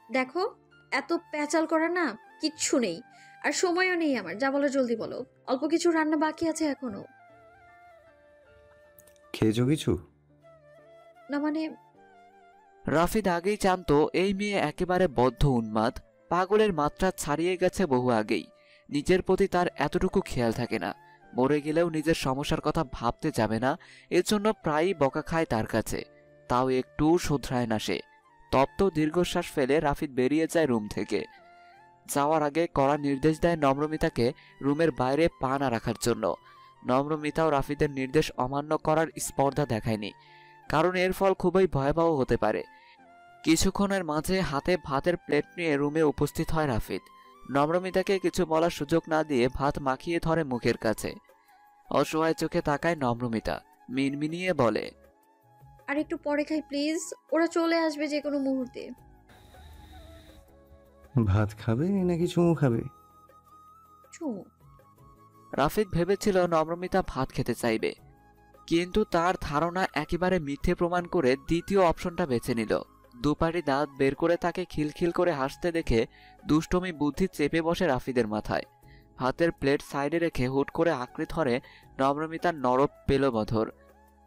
দেখো, এত প্যাচাল করা না কিচ্ছু নেই, আর সময়ও নেই আমার। যা বলো জলদি বলো, অল্প কিছু রান্না বাকি আছে এখনো। খেয়েছো কিছু? না মানে, রাফিদ আগেই জানতো এই মেয়ে একেবারে বদ্ধ উন্মাদ, পাগলের মাত্রা ছাড়িয়ে গেছে বহু আগেই। নিজের প্রতি তার এতটুকু খেয়াল থাকে না। মরে গেলেও নিজের সমস্যার কথা ভাবতে যাবে না, এর জন্য প্রায়ই বকা খায় তার কাছে। তাও একটু শোধরায় না সে। তপ্ত দীর্ঘশ্বাস ফেলে রাফিদ বেরিয়ে যায় রুম থেকে। যাওয়ার আগে কড়া নির্দেশ দেয় নম্রমিতাকে রুমের বাইরে পা না রাখার জন্য। নম্রমিতাও রাফিদের নির্দেশ অমান্য করার স্পর্ধা দেখায়নি, কারণ এর ফল খুবই ভয়াবহ হতে পারে। কিছুক্ষণের মাঝে হাতে ভাতের প্লেট নিয়ে রুমে উপস্থিত হয় রাফিদ। নম্রমিতাকে কিছু বলার সুযোগ না দিয়ে ভাত মাখিয়ে ধরে মুখের কাছে। অসহায় চোখে তাকায় নম্রমিতা, মিনমিনিয়ে বলে, আর একটু পরে খাই প্লিজ, ওরা চলে আসবে যে কোনো মুহূর্তে। ভাত খাবে নাকি চুমু খাবে? চুমু। রাফিদ ভেবেছিল নম্রমিতা ভাত খেতে চাইবে, কিন্তু তার ধারণা একেবারে মিথ্যে প্রমাণ করে দ্বিতীয় অপশনটা বেছে নিল। দুপাটি দাঁত বের করে তাকে খিলখিল করে হাসতে দেখে দুষ্টমি বুদ্ধি চেপে বসে রাফিদের মাথায়। হাতের প্লেট সাইডে রেখে হুট করে আঁকড়ে ধরে নম্রমিতার নরম পেলবধর।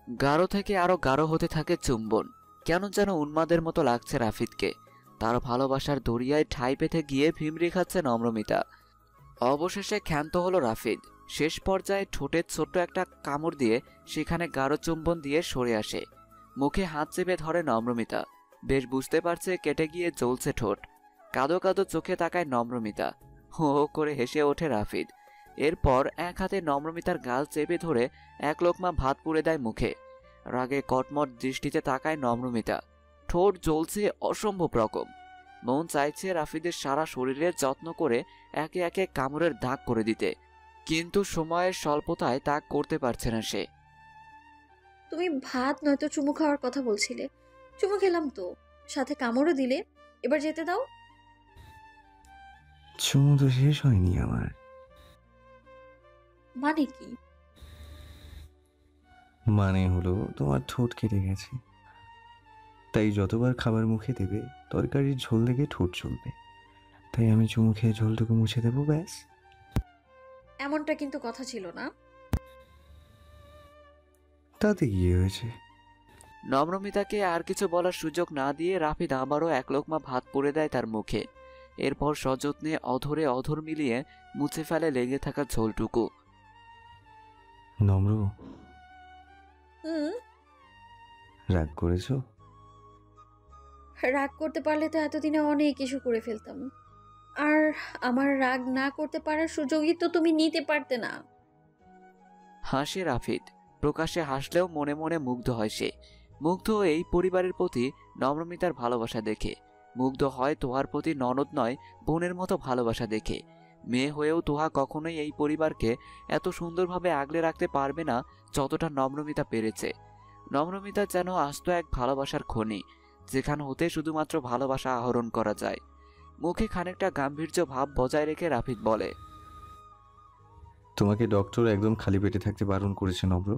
গাঢ় থেকে আরো গাঢ় হতে থাকে চুম্বন। কেন যেন উন্মাদের মতো লাগছে রাফিদকে। তার ভালোবাসার দরিয়ায় ঠাঁই পেতে গিয়ে ভিমরি খাচ্ছে নম্রমিতা। অবশেষে ক্ষান্ত হলো রাফিদ। শেষ পর্যায়ে ঠোঁটের ছোট্ট একটা কামড় দিয়ে সেখানে গাঢ় চুম্বন দিয়ে সরে আসে। মুখে হাত চেপে ধরে নম্রমিতা। বেশ বুঝতে পারছে কেটে গিয়ে জ্বলছে ঠোঁট। কাদো কাদো চোখে তাকায় নম্রমিতা। হো হো করে হেসে ওঠে রাফিদ। এরপর এক হাতে নম্রমিতার গাল চেপে ধরে এক লোকমা ভাত পুড়ে দেয় মুখে। রাগে কটমট দৃষ্টিতে তাকায় নম্রমিতা। ঠোঁট জ্বলছে অসম্ভব রকম। মন চাইছে রাফিদের সারা শরীরের যত্ন করে একে একে কামড়ের দাগ করে দিতে, কিন্তু সময়ের স্বল্পতায় তা করতে পারছে না সে। তুমি ভাত নয়তো চুমু খাওয়ার কথা বলছিলে, চুমু খেলাম তো, সাথে কামড়ও দিলে, এবার যেতে দাও। চুমু তো শেষ হয়নি আমার। মানে কি? মানে হলো তোমার ঠোঁট কেটে গেছে, তাই যতবার খাবার মুখে দেবে তরকারির ঝোল লেগে ঠোঁট চলবে, তাই আমি চুমু খেয়ে ঝোলটুকু মুছে দেবো, ব্যাস। এমনটা কিন্তু কথা ছিল না। তাতে গিয়ে হয়েছে। নম্রমিতাকে আর কিছু বলার সুযোগ না দিয়ে রাফিদ আবারও এক লোকমা ভাত পুড়ে দেয় তার মুখে। এরপর সযত্নে অধরে অধর মিলিয়ে মুছে ফেলে লেগে থাকা ঝোলটুকু। নম্র, হুম। রাগ করেছো? রাগ করতে পারলে তো এতদিনে অনেক কিছু করে ফেলতাম, আর আমার রাগ না করতে পারার সুযোগই তো তুমি নিতে পারতে না। হাসে রাফিদ। প্রকাশ্যে হাসলেও মনে মনে মুগ্ধ হয় সে। মুগ্ধ এই পরিবারের প্রতি নম্রমিতার ভালোবাসা দেখে। মুগ্ধ হয় তোহার প্রতি ননদ নয় বোনের মতো ভালোবাসা দেখে। মেয়ে হয়েও তোহা কখনোই এই পরিবারকে এত সুন্দরভাবে আগলে রাখতে পারবে না যতটা নম্রমিতা পেরেছে। নম্রমিতা যেন আস্ত এক ভালোবাসার খনি, যেখান হতে শুধুমাত্র ভালোবাসা আহরণ করা যায়। মুখে খানিকটা গাম্ভীর্য ভাব বজায় রেখে রাফিদ বলে, তোমাকে ডক্টর একদম খালি পেটে থাকতে বারণ করেছে নম্র।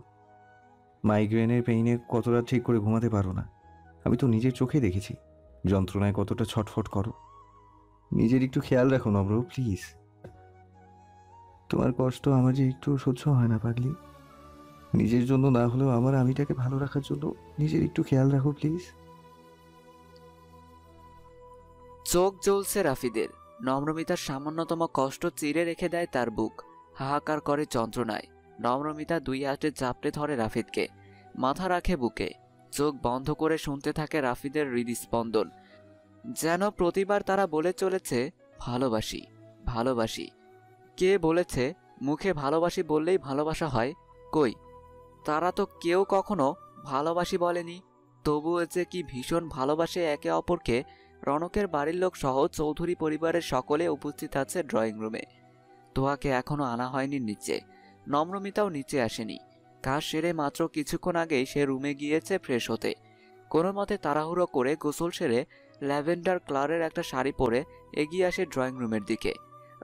মাইগ্রেনের পেইনে কতটা ঠিক করে ঘুমাতে পারো না, আমি তো নিজের চোখে দেখেছি। যন্ত্রণায় কতটা ছটফট করো। নিজের একটু খেয়াল রাখো নম্র, প্লিজ। তোমার কষ্ট আমার যে একটু সহ্য হয় না পাগলি। নিজের জন্য না হলেও আমার আমিটাকে ভালো রাখার জন্য নিজের একটু খেয়াল রাখো প্লিজ। চোখ জ্বলছে রাফিদের। নম্রমিতার সামান্যতম কষ্ট চিরে রেখে দেয় তার বুক। হাহাকার করে যন্ত্রণায়। নম্রমিতা দুই হাতে চাপড়ে ধরে রাফিদকে, মাথা রাখে বুকে। চোখ বন্ধ করে শুনতে থাকে রাফিদের হৃদস্পন্দন। যেন প্রতিবার তারা বলে চলেছে ভালোবাসি, ভালোবাসি। কে বলেছে মুখে ভালোবাসি বললেই ভালোবাসা হয়? কই, তারা তো কেউ কখনো ভালোবাসি বলেনি। তবুও যে কি ভীষণ ভালোবাসে একে অপরকে। রনকের বাড়ির লোক সহ চৌধুরী পরিবারের সকলে উপস্থিত আছে ড্রয়িং রুমে। তোহাকে এখনো আনা হয়নি নিচে। নম্রমিতাও নিচে আসেনি। কাজ সেরে মাত্র কিছুক্ষণ আগেই সে রুমে গিয়েছে ফ্রেশ হতে। কোনো মতে তাড়াহুড়ো করে গোসল সেরে ল্যাভেন্ডার কালারের একটা শাড়ি পরে এগিয়ে আসে ড্রয়িং রুমের দিকে।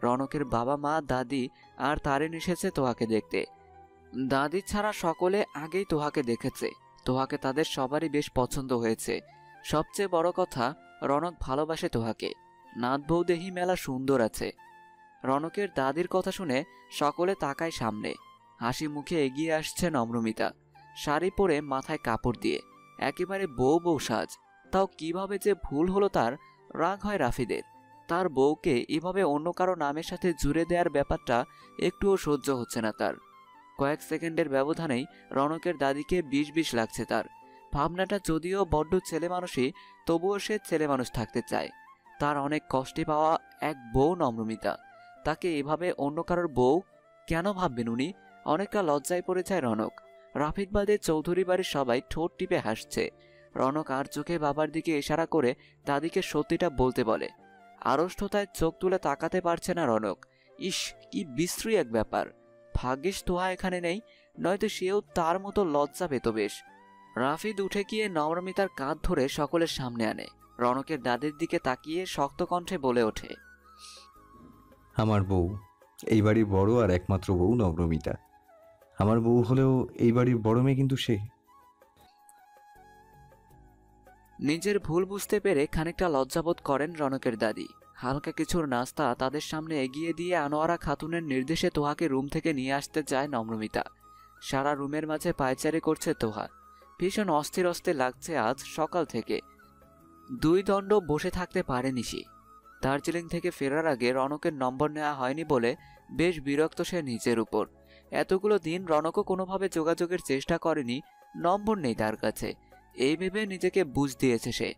রনকের বাবা মা, দাদি আর তারিন এসেছে তোহাকে দেখতে। দাদি ছাড়া সকলে আগেই তোহাকে দেখেছে। তোহাকে তাদের সবারই বেশ পছন্দ হয়েছে। সবচেয়ে বড় কথা, রনক ভালোবাসে তোহাকে। নাত বউ দেহি মেলা সুন্দর আছে। রনকের দাদির কথা শুনে সকলে তাকায় সামনে। হাসি মুখে এগিয়ে আসছে নম্রমিতা, শাড়ি পরে মাথায় কাপড় দিয়ে। একেবারে বউ বউ সাজ। তাও কিভাবে যে ভুল হলো তার। রাগ হয় রাফিদের। তার বউকে এভাবে অন্য কারো নামের সাথে জুড়ে দেওয়ার ব্যাপারটা একটুও সহ্য হচ্ছে না তার। কয়েক সেকেন্ডের ব্যবধানেই রনকের দাদিকে বিষ বিষ লাগছে তার। ভাবনাটা যদিও বড্ড ছেলে মানুষই, তবুও সে ছেলে মানুষ থাকতে চায়। তার অনেক কষ্টে পাওয়া এক বউ নম্রমিতা, তাকে এভাবে অন্য কারোর বউ কেন ভাববেন উনি? অনেকটা লজ্জায় পড়ে যায় রনক। রাফিক বাদে চৌধুরী বাড়ির সবাই ঠোঁট টিপে হাসছে। রনক আর চোখে বাবার দিকে ইশারা করে দাদিকে সত্যিটা বলতে বলে। আড়ষ্টতায় চোখ তুলে তাকাতে পারছে না রনক। ইস, কি বিশ্রী এক ব্যাপার। ভাগ্যিস তোহা এখানে নেই, নয়তো সেও তার মতো লজ্জা পেত বেশ। রাফিদ উঠে গিয়ে নম্রমিতার কাঁধ ধরে সকলের সামনে আনে। রনকের দাদির দিকে তাকিয়ে শক্ত কণ্ঠে বলে ওঠে, আমার বউ, এই বাড়ির বড় আর একমাত্র বউ নম্রমিতা। আমার বউ হলেও এই বাড়ির বড় মেয়ে কিন্তু সে। নিজের ভুল বুঝতে পেরে খানিকটা লজ্জাবোধ করেন রনকের দাদি। হালকা কিছুর নাস্তা তাদের সামনে এগিয়ে দিয়ে আনোয়ারা খাতুনের নির্দেশে তোহাকে রুম থেকে নিয়ে আসতে চায় নম্রমিতা। সারা রুমের মাঝে পায়চারি করছে তোহা। ভীষণ অস্থির অস্থির লাগছে আজ সকাল থেকে। দুই দণ্ড বসে থাকতে পারেনি সে। দার্জিলিং থেকে ফেরার আগে রনকের নম্বর নেওয়া হয়নি বলে বেশ বিরক্ত সে নিজের উপর। এতগুলো দিন রনকও কোনোভাবে যোগাযোগের চেষ্টা করেনি, নম্বর নেই তার কাছে। এই ভেবে নিজেকে বুঝ দিয়েছে সে।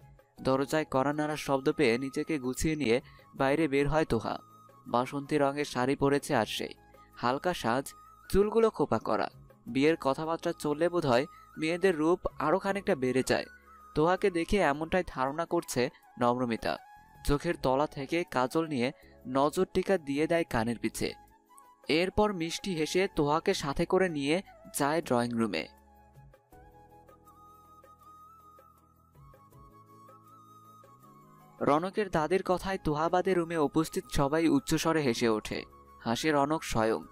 দরজায় কড়া নাড়ার শব্দ পেয়ে নিজেকে গুছিয়ে নিয়ে বাইরে বের হয় তোহা। বাসন্তী রঙের শাড়ি পরেছে আর সে। হালকা সাজ, চুলগুলো খোপা করা। বিয়ের কথাবার্তা চললে বোধহয় মেয়েদের রূপ আরও খানিকটা বেড়ে যায়। তোহাকে দেখে এমনটাই ধারণা করছে নম্রমিতা। চোখের তলা থেকে কাজল নিয়ে নজর টিকা দিয়ে দেয় কানের পিছে। এরপর মিষ্টি হেসে তোহাকে সাথে করে নিয়ে যায় ড্রয়িং রুমে। রনকের দাদির কথায় তোহাবাদে রুমে উপস্থিত সবাই উচ্চস্বরে হেসে ওঠে। হাসে রনক স্বয়ং।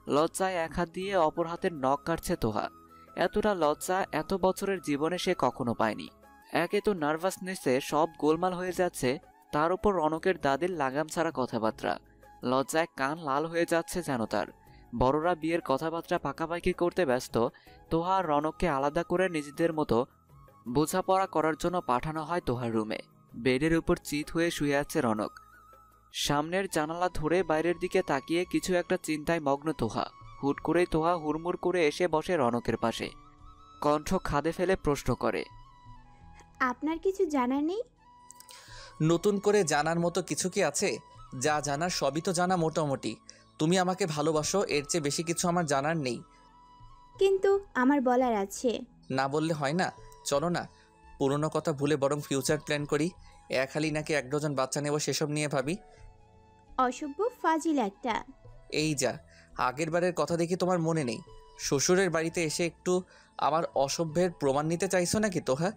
লজ্জায় এক হাত দিয়ে অপর হাতের নখ কাটছে তোহা। এতটা লজ্জা এত বছরের জীবনে সে কখনো পায়নি। একে তো নার্ভাসনেসে সব গোলমাল হয়ে যাচ্ছে, তার উপর রনকের দাদির লাগাম ছাড়া কথাবার্তা। লজ্জায় কান লাল হয়ে যাচ্ছে যেন তার। বড়রা বিয়ের কথাবার্তা পাকাপাকি করতে ব্যস্ত। তোহা আর রনককে আলাদা করে নিজেদের মতো বোঝাপড়া করার জন্য পাঠানো হয় তোহার রুমে। বেডের উপর চিত হয়ে শুয়ে আছে রনক। সামনের জানালা ধরে বাইরের দিকে তাকিয়ে কিছু একটা চিন্তায় মগ্ন তোহা। হুট করেই তোহা হুড়মুড় করে এসে বসে রনকের পাশে। কণ্ঠ খাদে ফেলে প্রশ্ন করে, আপনার কিছু জানার নেই? নতুন করে জানার মতো কিছু কি আছে? যা জানার সবই তো জানা মোটামুটি। তুমি আমাকে ভালোবাসো, এর চেয়ে বেশি কিছু আমার জানার নেই। কিন্তু আমার বলার আছে। না বললে হয় না? চলো না, পুরনো কথা ভুলে বরং ফিউচার প্ল্যান করি। এক হালি নাকি 1 ডজন বাচ্চা নেব সেসব নিয়ে ভাবি। অসভ্য ফাজিল একটা। এই যা, আগের বারের কথা দেখি তোমার মনে নেই? শ্বশুরের বাড়িতে এসে একটু আমার অসভ্যের প্রমাণ নিতে চাইছো নাকি তোহা?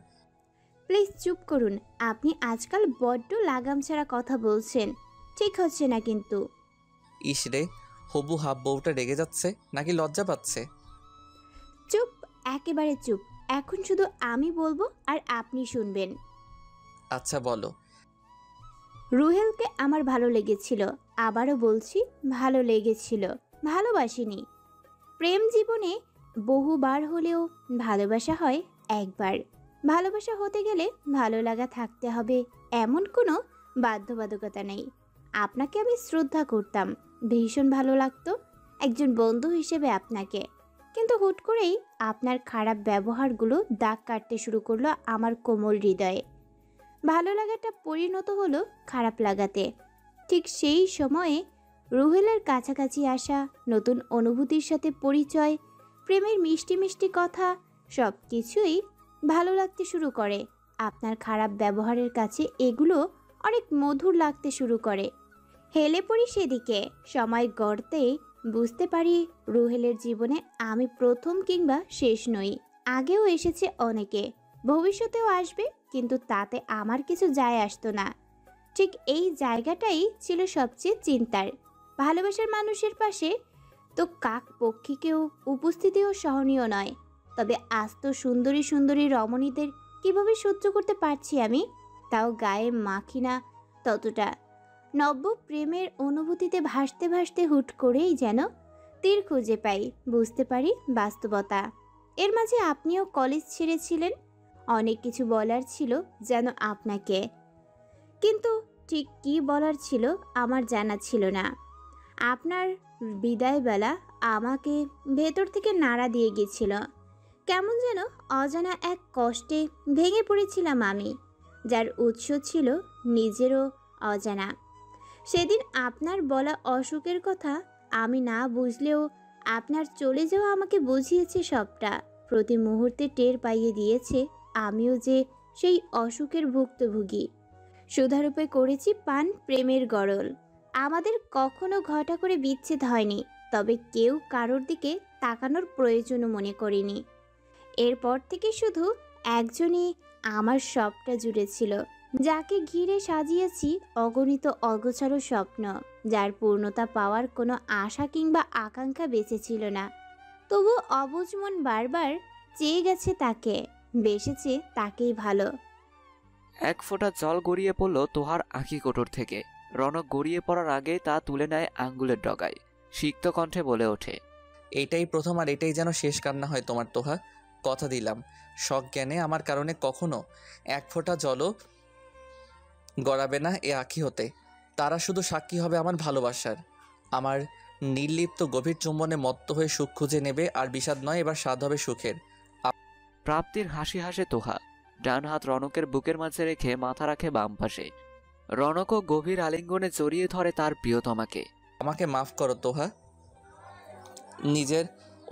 প্লিজ চুপ করুন। আপনি আজকাল বড্ড লাগাম ছাড়া কথা বলছেন, ঠিক হচ্ছে না কিন্তু। ইস রে, হবু হাব বউটা রেগে যাচ্ছে নাকি লজ্জা পাচ্ছে? চুপ, একেবারে চুপ। এখন শুধু আমি বলবো আর আপনি শুনবেন। আচ্ছা বলো। রুহেলকে আমার ভালো লেগেছিল, আবারও বলছি ভালো লেগেছিল, ভালোবাসিনি। প্রেম জীবনে বহুবার হলেও ভালোবাসা হয় একবার। ভালোবাসা হতে গেলে ভালো লাগা থাকতে হবে, এমন কোনো বাধ্যবাধকতা নেই। আপনাকে আমি শ্রদ্ধা করতাম, ভীষণ ভালো লাগতো একজন বন্ধু হিসেবে আপনাকে। কিন্তু হুট করেই আপনার খারাপ ব্যবহারগুলো দাগ কাটতে শুরু করলো আমার কোমল হৃদয়ে। ভালো লাগাটা পরিণত হলো খারাপ লাগাতে। ঠিক সেই সময়ে রুহেলের কাছাকাছি আসা, নতুন অনুভূতির সাথে পরিচয়, প্রেমের মিষ্টি মিষ্টি কথা, সব কিছুই ভালো লাগতে শুরু করে। আপনার খারাপ ব্যবহারের কাছে এগুলো অনেক মধুর লাগতে শুরু করে। হেলে পড়ি সেদিকে। সময় গড়তেই বুঝতে পারি রুহেলের জীবনে আমি প্রথম কিংবা শেষ নই। আগেও এসেছে অনেকে, ভবিষ্যতেও আসবে, কিন্তু তাতে আমার কিছু যায় আসতো না। ঠিক এই জায়গাটাই ছিল সবচেয়ে চিন্তার। ভালোবাসার মানুষের পাশে তো কাক পক্ষীকেও উপস্থিতিও সহনীয় নয়। তবে আস্ত সুন্দরী সুন্দরী রমণীদের কিভাবে সহ্য করতে পারছি আমি, তাও গায়ে মাখি না ততটা। নব্য প্রেমের অনুভূতিতে ভাসতে ভাসতে হুট করেই যেন তীর খুঁজে পাই, বুঝতে পারি বাস্তবতা। এর মাঝে আপনিও কলেজ ছেড়েছিলেন, অনেক কিছু বলার ছিল যেন আপনাকে, কিন্তু ঠিক কী বলার ছিল আমার জানা ছিল না। আপনার বিদায়বেলা আমাকে ভেতর থেকে নাড়া দিয়ে গেছিল। কেমন যেন অজানা এক কষ্টে ভেঙে পড়েছিলাম আমি, যার উৎস ছিল নিজেরও অজানা। সেদিন আপনার বলা অসুখের কথা আমি না বুঝলেও আপনার চলে যাওয়া আমাকে বুঝিয়েছে সবটা। প্রতি মুহূর্তে টের পাইয়ে দিয়েছে আমিও যে সেই অসুখের ভুক্তভোগী। সুধারূপে করেছি পান প্রেমের গরল। আমাদের কখনো ঘটা করে বিচ্ছেদ হয়নি, তবে কেউ কারোর দিকে তাকানোর প্রয়োজনও মনে করিনি। এরপর থেকে শুধু একজনই আমার সবটা জুড়ে ছিল, যাকে ঘিরে সাজিয়েছি অগণিত অগোছালো স্বপ্ন, যার পূর্ণতা পাওয়ার কোনো আশা কিংবা আকাঙ্ক্ষা বেঁচে ছিল না। তবু অবুঝ মন বারবার চেয়ে গেছে তাকে, বেসেছে তাকেই ভালো। এক ফোঁটা জল গড়িয়ে পড়ল তোহার আঁখি কোটর থেকে। রনক গড়িয়ে পড়ার আগে তা তুলে নেয় আঙ্গুলের ডগায়। সিক্ত কণ্ঠে বলে ওঠে, এটাই প্রথম আর এটাই যেন শেষ কান্না হয় তোমার তোহা। কথা দিলাম সজ্ঞানে আমার কারণে কখনো এক ফোঁটা জলও গড়াবে না এ আঁখি হতে। তারা শুধু সাক্ষী হবে আমার ভালোবাসার। আমার নির্লিপ্ত গভীর চুম্বনে মত্ত হয়ে সুখ খুঁজে নেবে, আর বিষাদ নয়, এবার স্বাদ হবে সুখের। প্রাপ্তির হাসি হাসে তোহা। ডান হাত রনকের বুকের মাঝে রেখে মাথা রাখে বাম পাশে। রনকও গভীর আলিঙ্গনে জড়িয়ে ধরে তার প্রিয়তমাকে। আমাকে মাফ করো তোহা, নিজের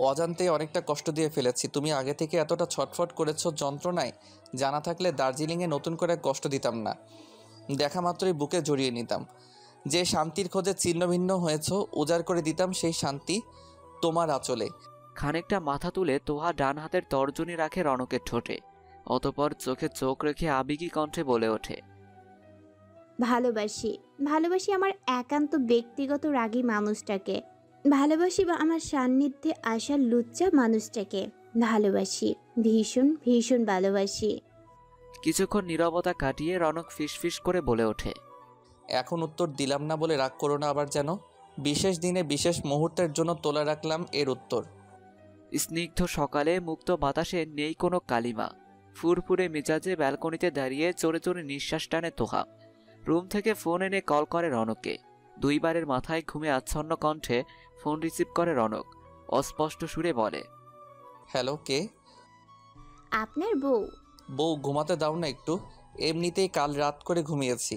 অজান্তে অনেকটা কষ্ট দিয়ে ফেলেছি। তুমি আগে থেকে এতটা ছটফট করেছো যন্ত্রণায়, জানা থাকলে দার্জিলিংয়ে নতুন করে কষ্ট দিতাম না। দেখা মাত্রই বুকে জড়িয়ে নিতাম। যে শান্তির খোঁজে ছিন্ন ভিন্ন হয়েছো, উজাড় করে দিতাম সেই শান্তি তোমার আঁচলে। খানিকটা মাথা তুলে তোহা ডান হাতের তর্জনী রাখে রনকের ঠোঁটে। অতপর চোখে চোখ রেখে আবেগী কণ্ঠে বলে ওঠে, ভালোবাসি, ভালোবাসি আমার একান্ত ব্যক্তিগত রাগী মানুষটাকে, ভালোবাসি বা আমার সান্নিধ্যে আসা লুচ্চা মানুষটাকে, ভালোবাসি, ভীষণ ভীষণ ভালোবাসি। কিছুক্ষণ নীরবতা কাটিয়ে রনক ফিসফিস করে বলে ওঠে, এখন উত্তর দিলাম না বলে রাগ করো না আবার যেন। বিশেষ দিনে বিশেষ মুহূর্তের জন্য তোলা রাখলাম এর উত্তর। স্নিগ্ধ সকালে মুক্ত বাতাসে নেই কোনো কালিমা। ফুরফুরে মেজাজে ব্যালকনিতে দাঁড়িয়ে চড়ে চড়ে নিঃশ্বাস টানে তোহা। রুম থেকে ফোন এনে কল করে রনককে। দুইবারের মাথায় ঘুমে আচ্ছন্ন কণ্ঠে ফোন রিসিভ করে রনক। অস্পষ্ট সুরে বলে, হ্যালো, কে? আপনার বউ। বউ, ঘুমাতে দাও না একটু। এমনিতেই কাল রাত করে ঘুমিয়েছি।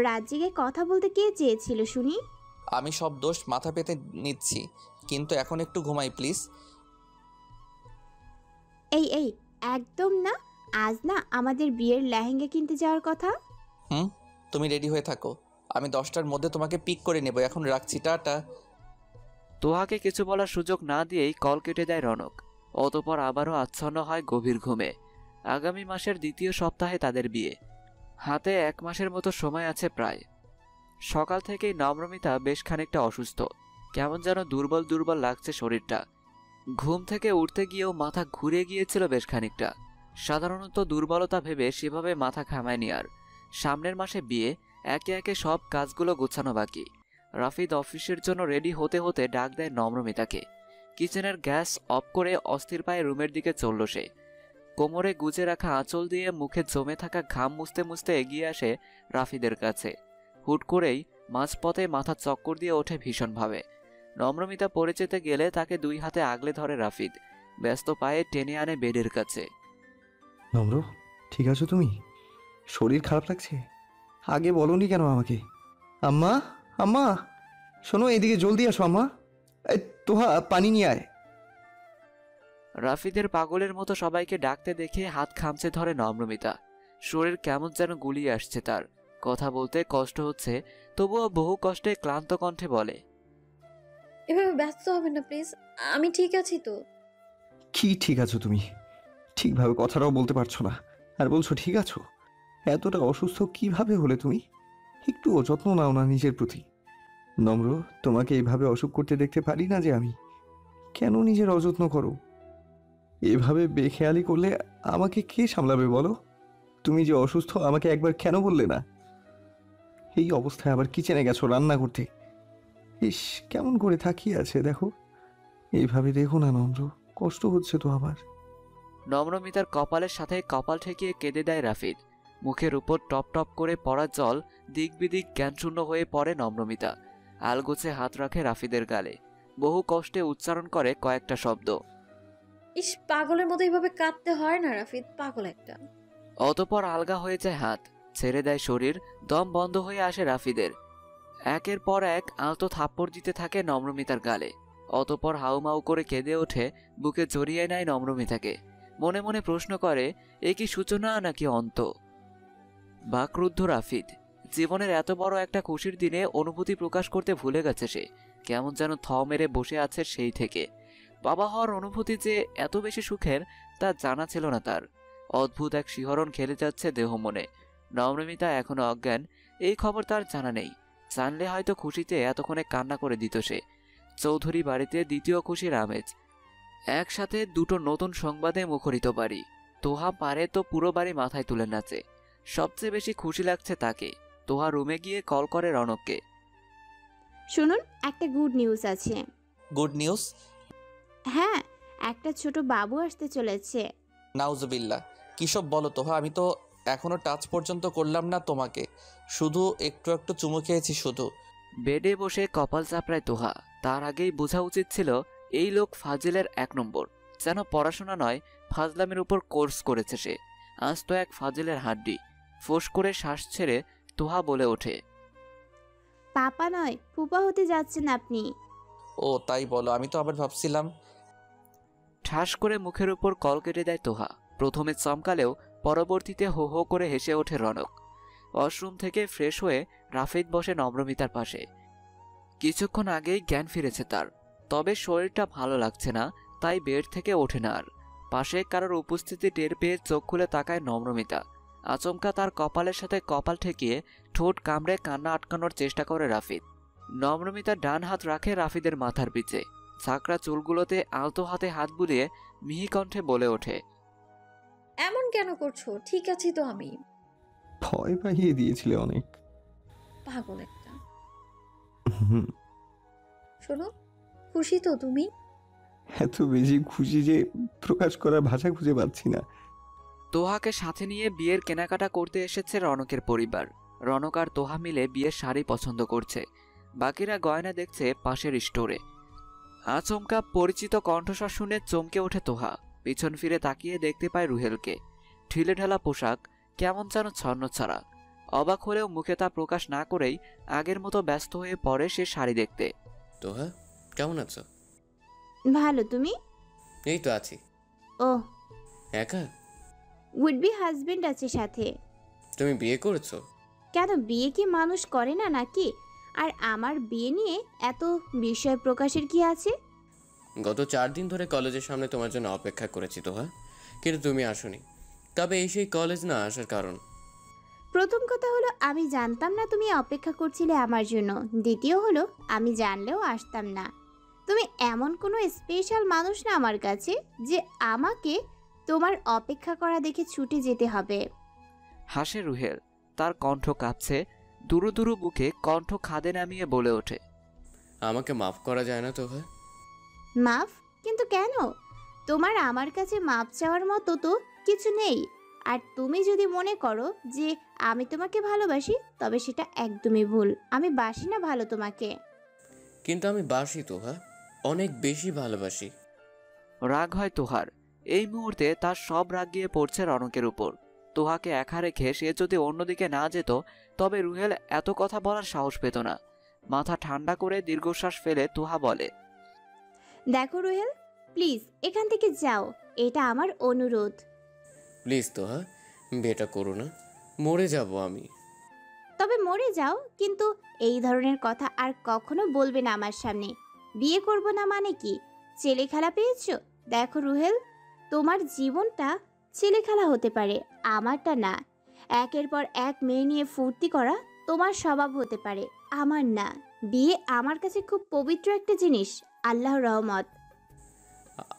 রাত জেগে কথা বলতে কে চেয়েছিল শুনি? আমি সব দোষ মাথা পেতে নিচ্ছি, কিন্তু এখন একটু ঘুমাই প্লিজ। এই এই একদম না, আজ না আমাদের বিয়ের লেহেঙ্গা কিনতে যাওয়ার কথা। তুমি রেডি হয়ে থাকো, আমি 10টার মধ্যে তোমাকে পিক করে নেব। এখন রাখছি, টাটা। তোহাকে কিছু বলার সুযোগ না দিয়েই কল কেটে দেয় রনক। অতপর আবারও আচ্ছন্ন হয় গভীর ঘুমে। আগামী মাসের দ্বিতীয় সপ্তাহে তাদের বিয়ে। হাতে 1 মাসের মতো সময় আছে প্রায়। সকাল থেকেই নম্রমিতা বেশ খানিকটা অসুস্থ। কেমন যেন দুর্বল দুর্বল লাগছে শরীরটা। ঘুম থেকে উঠতে গিয়েও মাথা ঘুরে গিয়েছিল বেশ খানিকটা। সাধারণত দুর্বলতা ভেবে সেভাবে মাথা ঘামায়নি আর। সামনের মাসে বিয়ে, একে একে সব কাজগুলো গোছানো বাকি। রাফিদ অফিসের জন্য রেডি হতে হতে ডাক দেয় নম্রমিতাকে। কিচেনের গ্যাস অফ করে অস্থির পায়ে রুমের দিকে চলল সে। কোমরে গুজে রাখা আঁচল দিয়ে মুখে জমে থাকা ঘাম মুছতে মুছতে এগিয়ে আসে রাফিদের কাছে। হুট করেই মাঝপথে মাথা চক্কর দিয়ে ওঠে ভীষণভাবে। নম্রমিতা পড়ে যেতে গেলে তাকে 2 হাতে আগলে ধরে রাফিদ। ব্যস্ত পায়ে টেনে আনে বেডের কাছে। নম্র, ঠিক আছো তুমি? শরীর খারাপ লাগছে? আগে বলোনি কেন আমাকে? আম্মা, আম্মা শোনো, এদিকে জলদি আসো আম্মা। তোহা পানি নিয়ে আয়। রাফিদের পাগলের মতো সবাইকে ডাকতে দেখে হাত খামচে ধরে নম্রমিতা। শরীর কেমন যেন গুলিয়ে আসছে তার। কথা বলতে কষ্ট হচ্ছে, তবুও বহু কষ্টে ক্লান্ত কণ্ঠে বলে, এভাবে ব্যস্ত হবেন না প্লিজ, আমি ঠিক আছি তো। কি ঠিক আছো তুমি? ঠিকভাবে কথাটাও বলতে পারছো না, আর বলছো ঠিক আছো? এতটা অসুস্থ কিভাবে হলে তুমি? একটুও যত্ন নাও না নিজের প্রতি। নম্র, তোমাকে এইভাবে অসুখ করতে দেখতে পারি না যে আমি। কেন নিজের অযত্ন করো? এভাবে বেখেয়ালি করলে আমাকে কে সামলাবে বলো? তুমি যে অসুস্থ আমাকে একবার কেন বললে না? এই অবস্থায় আবার কিচেনে গেছো রান্না করতে। ইস, কেমন করে তাকিয়ে আছে দেখো। এইভাবে দেখো না নম্র, কষ্ট হচ্ছে তো আমার। নম্রমিতার কপালের সাথে কপাল ঠেকিয়ে কেঁদে দেয় রাফিদ। মুখের উপর টপ টপ করে পড়া জল দিক বিদিক জ্ঞানশূন্য হয়ে পড়ে নম্রমিতা। আলগোছে হাত রাখে রাফিদের গালে। বহু কষ্টে উচ্চারণ করে কয়েকটা শব্দ। ইস, পাগলের মতো এইভাবে কাঁদতে হয় না রাফিদ, পাগল একটা। অতপর আলগা হয়ে যায় হাত, ছেড়ে দেয় শরীর, দম বন্ধ হয়ে আসে রাফিদের। একের পর এক আলতো থাপ্পড় দিতে থাকে নম্রমিতার গালে। অতপর হাউমাউ করে কেঁদে ওঠে, বুকে জড়িয়ে নেয় নম্রমিতাকে। মনে মনে প্রশ্ন করে, এ কি সূচনা নাকি অন্ত? বাকরুদ্ধ রাফিদ। জীবনের এত বড় একটা খুশির দিনে অনুভূতি প্রকাশ করতে ভুলে গেছে সে। কেমন যেন থ মেরে বসে আছে সেই থেকে। বাবা হওয়ার অনুভূতি যে এত বেশি সুখের তা জানা ছিল না তার। অদ্ভুত এক শিহরণ খেলে যাচ্ছে দেহ মনে। নম্রমিতা এখনো অজ্ঞান, এই খবর তার জানা নেই। জানলে হয়তো খুশিতে এতক্ষণে কান্না করে দিত সে। চৌধুরী বাড়িতে দ্বিতীয় খুশির আমেজ। একসাথে দুটো নতুন সংবাদে মুখরিত বাড়ি। তোহা পারে তো পুরো বাড়ি মাথায় তুলে নাচে। সবচেয়ে বেশি খুশি লাগছে তাকে। তোহা রুমে গিয়ে কল করে রনককে। শুনুন, একটা গুড নিউজ আছে। Good news? হ্যাঁ, একটা ছোট বাবু আসতে চলেছে। নাউজুবিল্লাহ, কী সব বলো তোহা? আমি তো এখনো টাচ পর্যন্ত করলাম না তোমাকে, শুধু একটু একটু চুমু খেয়েছি শুধু। বেডে বসে কপাল চাপড়ায় তোহা। তার আগেই বোঝা উচিত ছিল এই লোক ফাজিলের 1 নম্বর। যেন পড়াশোনা নয়, ফাজলামের উপর কোর্স করেছে সে। আজ তো এক ফাজিলের হাড্ডি। ফোঁস করে শ্বাস ছেড়ে তোহা বলে ওঠে, পাপা নয়, ফুপা হতে যাচ্ছেন আপনি। ও তাই বলো? আমি তো আবার ভাবছিলাম। ঠাস করে মুখের উপর কল কেটে দেয় তোহা। প্রথমে চমকালেও পরবর্তীতে হো হো করে হেসে ওঠে রনক। ওয়াশরুম থেকে ফ্রেশ হয়ে রাফিদ বসে নম্রমিতার পাশে। কিছুক্ষণ আগেই জ্ঞান ফিরেছে তার, তবে শরীরটা ভালো লাগছে না, তাই বেড থেকে ওঠে না আর। পাশে কারোর উপস্থিতি টের পেয়ে চোখ খুলে তাকায় নম্রমিতা। আচমকা তার কপালের সাথে কপাল ঠেকিয়ে ঠোঁট কামড়ে কান্না আটকানোর চেষ্টা করে রাফিদ। নম্রমিতা ডান হাত রাখে রাফিদের মাথার পিছে। ছাকড়া চুলগুলোতে আলতো হাতে হাত বুলিয়ে মিহি কণ্ঠে বলে ওঠে, এমন কেন করছো? ঠিক আছি তো আমি। ভয় পাইয়ে দিয়েছিলে অনেক। পাগল একটা। হুম, শোনো, খুশি তো তুমি? এত বেশি খুশি যে প্রকাশ করার ভাষা খুঁজে পাচ্ছি না। তোহাকে সাথে নিয়ে বিয়ের কেনাকাটা করতে এসেছে রনকের পরিবার। রনক আর তোহা মিলে বিয়ের শাড়ি পছন্দ করছে। বাকিরা গয়না দেখছে পাশের স্টোরে। আচমকা পরিচিত কণ্ঠস্বর শুনে চমকে ওঠে তোহা। পিছন ফিরে তাকিয়ে দেখতে পায় রুহেলকে। ঢিলে ঢালা পোশাক, কেমন যেন ছন্নছাড়া। অবাক হলেও মুখে তা প্রকাশ না করেই আগের মতো ব্যস্ত হয়ে পড়ে সে শাড়ি দেখতে। তোহা, কেমন আছো? ভালো, তুমি? এই তো আছি। ও, একা? উড বি হাজবেন্ড আছে সাথে। তুমি বিয়ে করেছো? কেন, বিয়ে কি মানুষ করে না নাকি? আর আমার বিয়ে নিয়ে এত বিষয় প্রকাশের কি আছে? গত 4 দিন ধরে কলেজের সামনে তোমার জন্য অপেক্ষা করেছি তোহা, কিন্তু তুমি আসোনি। তবে এই সেই কলেজ না আসার কারণ? প্রথম কথা হলো, আমি জানতাম না তুমি অপেক্ষা করছিলে আমার জন্য। দ্বিতীয় হলো, আমি জানলেও আসতাম না। তুমি এমন কোনো স্পেশাল মানুষ না আমার কাছে যে আমাকে তোমার অপেক্ষা করা দেখে ছুটে যেতে হবে। হাসে রুহেল। তার কণ্ঠ কাঁপছে। দুরু দুরু বুকে কণ্ঠ খাদে নামিয়ে বলে ওঠে, আমাকে মাফ করা যায় না তোহা? মাফ? কিন্তু কেন? তোমার আমার কাছে মাপ চাওয়ার মতো তো কিছু নেই। আর তুমি যদি মনে করো যে আমি তোমাকে ভালোবাসি, তবে সেটা একদমই ভুল। আমি বাসি না ভালো তোমাকে। কিন্তু আমি বাসি তোহা, অনেক বেশি ভালোবাসি। রাগ হয় তোহার। এই মুহূর্তে তার সব রাগ গিয়ে পড়ছে রনকের উপর। তোহাকে একা রেখে সে যদি অন্যদিকে না যেত, তবে রুহেল এত কথা বলার সাহস পেত না। মাথা ঠান্ডা করে দীর্ঘশ্বাস ফেলে তোহা বলে, দেখো রুহেল, প্লিজ এখান থেকে যাও, এটা আমার অনুরোধ। প্লিজ তোহা, বিয়েটা করো না, মরে যাব আমি। তবে মরে যাও, কিন্তু এই ধরনের কথা আর কখনো বলবে না আমার সামনে। বিয়ে করব না মানে কি? ছেলে খেলা পেয়েছো? দেখো রুহেল, তোমার জীবনটা ছেলে খেলা হতে পারে, আমারটা না। একের পর এক মেয়ে নিয়ে ফুর্তি করা তোমার স্বভাব হতে পারে, আমার না। বিয়ে আমার কাছে খুব পবিত্র একটা জিনিস, আল্লাহর রহমত।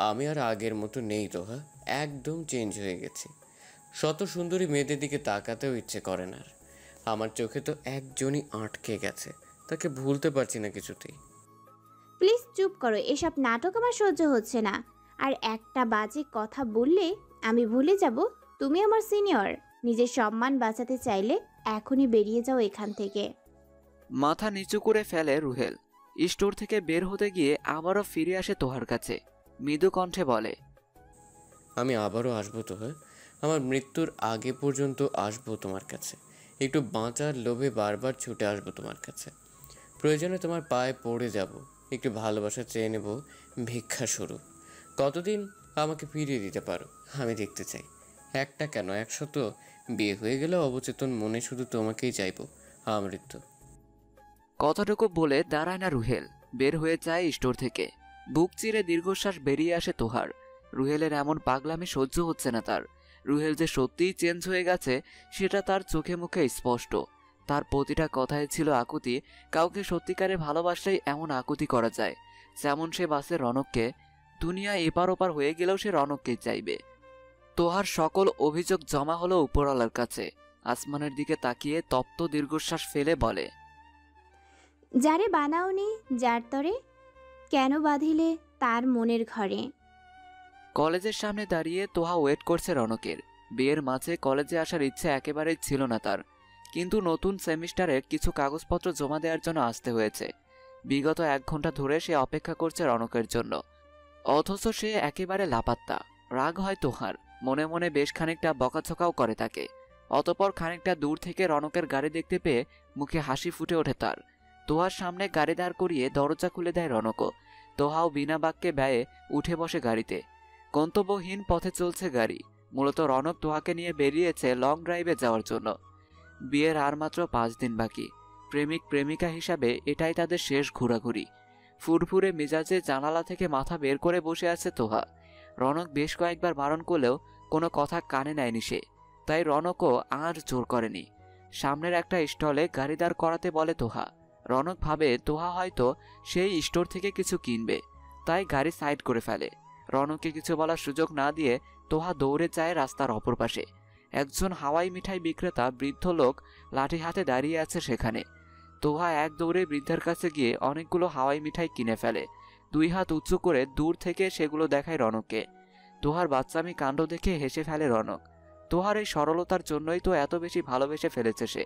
আমি আর আগের মতো নেই তোহা, একদম চেঞ্জ হয়ে গেছি। শত সুন্দরী মেয়েদের দিকে তাকাতেও ইচ্ছে করে না আর। আমার চোখে তো একজনই আটকে গেছে, তাকে ভুলতে পারছি না কিছুতেই। প্লিজ চুপ করো, এসব নাটক আমার সহ্য হচ্ছে না। আর একটা বাজে কথা বললে আমি ভুলে যাব তুমি আমার সিনিয়র। নিজের সম্মান বাঁচাতে চাইলে এখনই বেরিয়ে যাও এখান থেকে। মাথা নিচু করে ফেলে রুহেল। স্টোর থেকে বের হতে গিয়ে আবারও ফিরে আসে তোহার কাছে। মৃদু কণ্ঠে বলে, আমি আবারও আসবো তো, হ্যাঁ? আমার মৃত্যুর আগে পর্যন্ত আসবো তোমার কাছে। একটু বাঁচার লোভে বারবার ছুটে আসবো তোমার কাছে। প্রয়োজনে তোমার পায়ে পড়ে যাব, একটু ভালোবাসা চেয়ে নেব ভিক্ষা স্বরূপ। কতদিন আমাকে ফিরিয়ে দিতে পারো আমি দেখতে চাই। একটা কেন, 100 বিয়ে হয়ে গেলে অবচেতন মনে শুধু তোমাকেই চাইবো আমৃত্যু। কথাটুকু বলে দাঁড়ায় না রুহেল, বের হয়ে যায় স্টোর থেকে। বুক চিরে দীর্ঘশ্বাস বেরিয়ে আসে তোহার। রুহেলের এমন পাগলামি সহ্য হচ্ছে না তার। রুহেল যে সত্যিই চেঞ্জ হয়ে গেছে সেটা তার চোখে মুখে স্পষ্ট। তার প্রতিটা কথায় ছিল আকুতি। কাউকে সত্যিকারে ভালোবাসলেই এমন আকুতি করা যায়, যেমন সে বাসে রনককে। দুনিয়া এপার ওপার হয়ে গেলেও সে রনককেই চাইবে। তোহার সকল অভিযোগ জমা হলো উপরওয়ালার কাছে। আসমানের দিকে তাকিয়ে তপ্ত দীর্ঘশ্বাস ফেলে বলে, যারে বানাওনি যার তরে, কেন বাঁধিলে তার মনের ঘরে। কলেজের সামনে দাঁড়িয়ে তোহা ওয়েট করছে রনকের। বিয়ের মাঝে কলেজে আসার ইচ্ছে একেবারেই ছিল না তার, কিন্তু নতুন সেমিস্টারের কিছু কাগজপত্র জমা দেওয়ার জন্য আসতে হয়েছে। বিগত 1 ঘন্টা ধরে সে অপেক্ষা করছে রনকের জন্য, অথচ সে একেবারে লাপাত্তা। রাগ হয় তোহার, মনে মনে বেশ খানিকটা বকাঝকাও করে তাকে। অতপর খানিকটা দূর থেকে রনকের গাড়ি দেখতে পেয়ে মুখে হাসি ফুটে ওঠে তার। তোহার সামনে গাড়ি দাঁড় করিয়ে দরজা খুলে দেয় রনকও। তোহাও বিনা বাক্যে ব্যয়ে উঠে বসে গাড়িতে। গন্তব্যহীন পথে চলছে গাড়ি। মূলত রনক তোহাকে নিয়ে বেরিয়েছে লং ড্রাইভে যাওয়ার জন্য। বিয়ের আর মাত্র 5 দিন বাকি। প্রেমিক প্রেমিকা হিসাবে এটাই তাদের শেষ ঘোরাঘুরি। ফুরফুরে মেজাজে জানালা থেকে মাথা বের করে বসে আছে তোহা। রনক বেশ কয়েকবার বারণ করলেও কোনো কথা কানে নেয়নি সে, তাই রনকও আর জোর করেনি। সামনের একটা স্টলে গাড়ি দাঁড় করাতে বলে তোহা। রনক ভাবে তোহা হয়তো সেই স্টোর থেকে কিছু কিনবে, তাই গাড়ি সাইড করে ফেলে। রনককে কিছু বলার সুযোগ না দিয়ে তোহা দৌড়ে যায় রাস্তার অপর পাশে। একজন হাওয়াই মিঠাই বিক্রেতা বৃদ্ধ লোক লাঠি হাতে দাঁড়িয়ে আছে সেখানে। তোহা এক দৌড়ে বৃদ্ধের কাছে গিয়ে অনেকগুলো হাওয়াই মিঠাই কিনে ফেলে। 2 হাত উঁচু করে দূর থেকে সেগুলো দেখায় রনককে। তোহার বাচ্চামি কাণ্ড দেখে হেসে ফেলে রনক। তোহার এই সরলতার জন্যই তো এত বেশি ভালোবেসে ফেলেছে সে।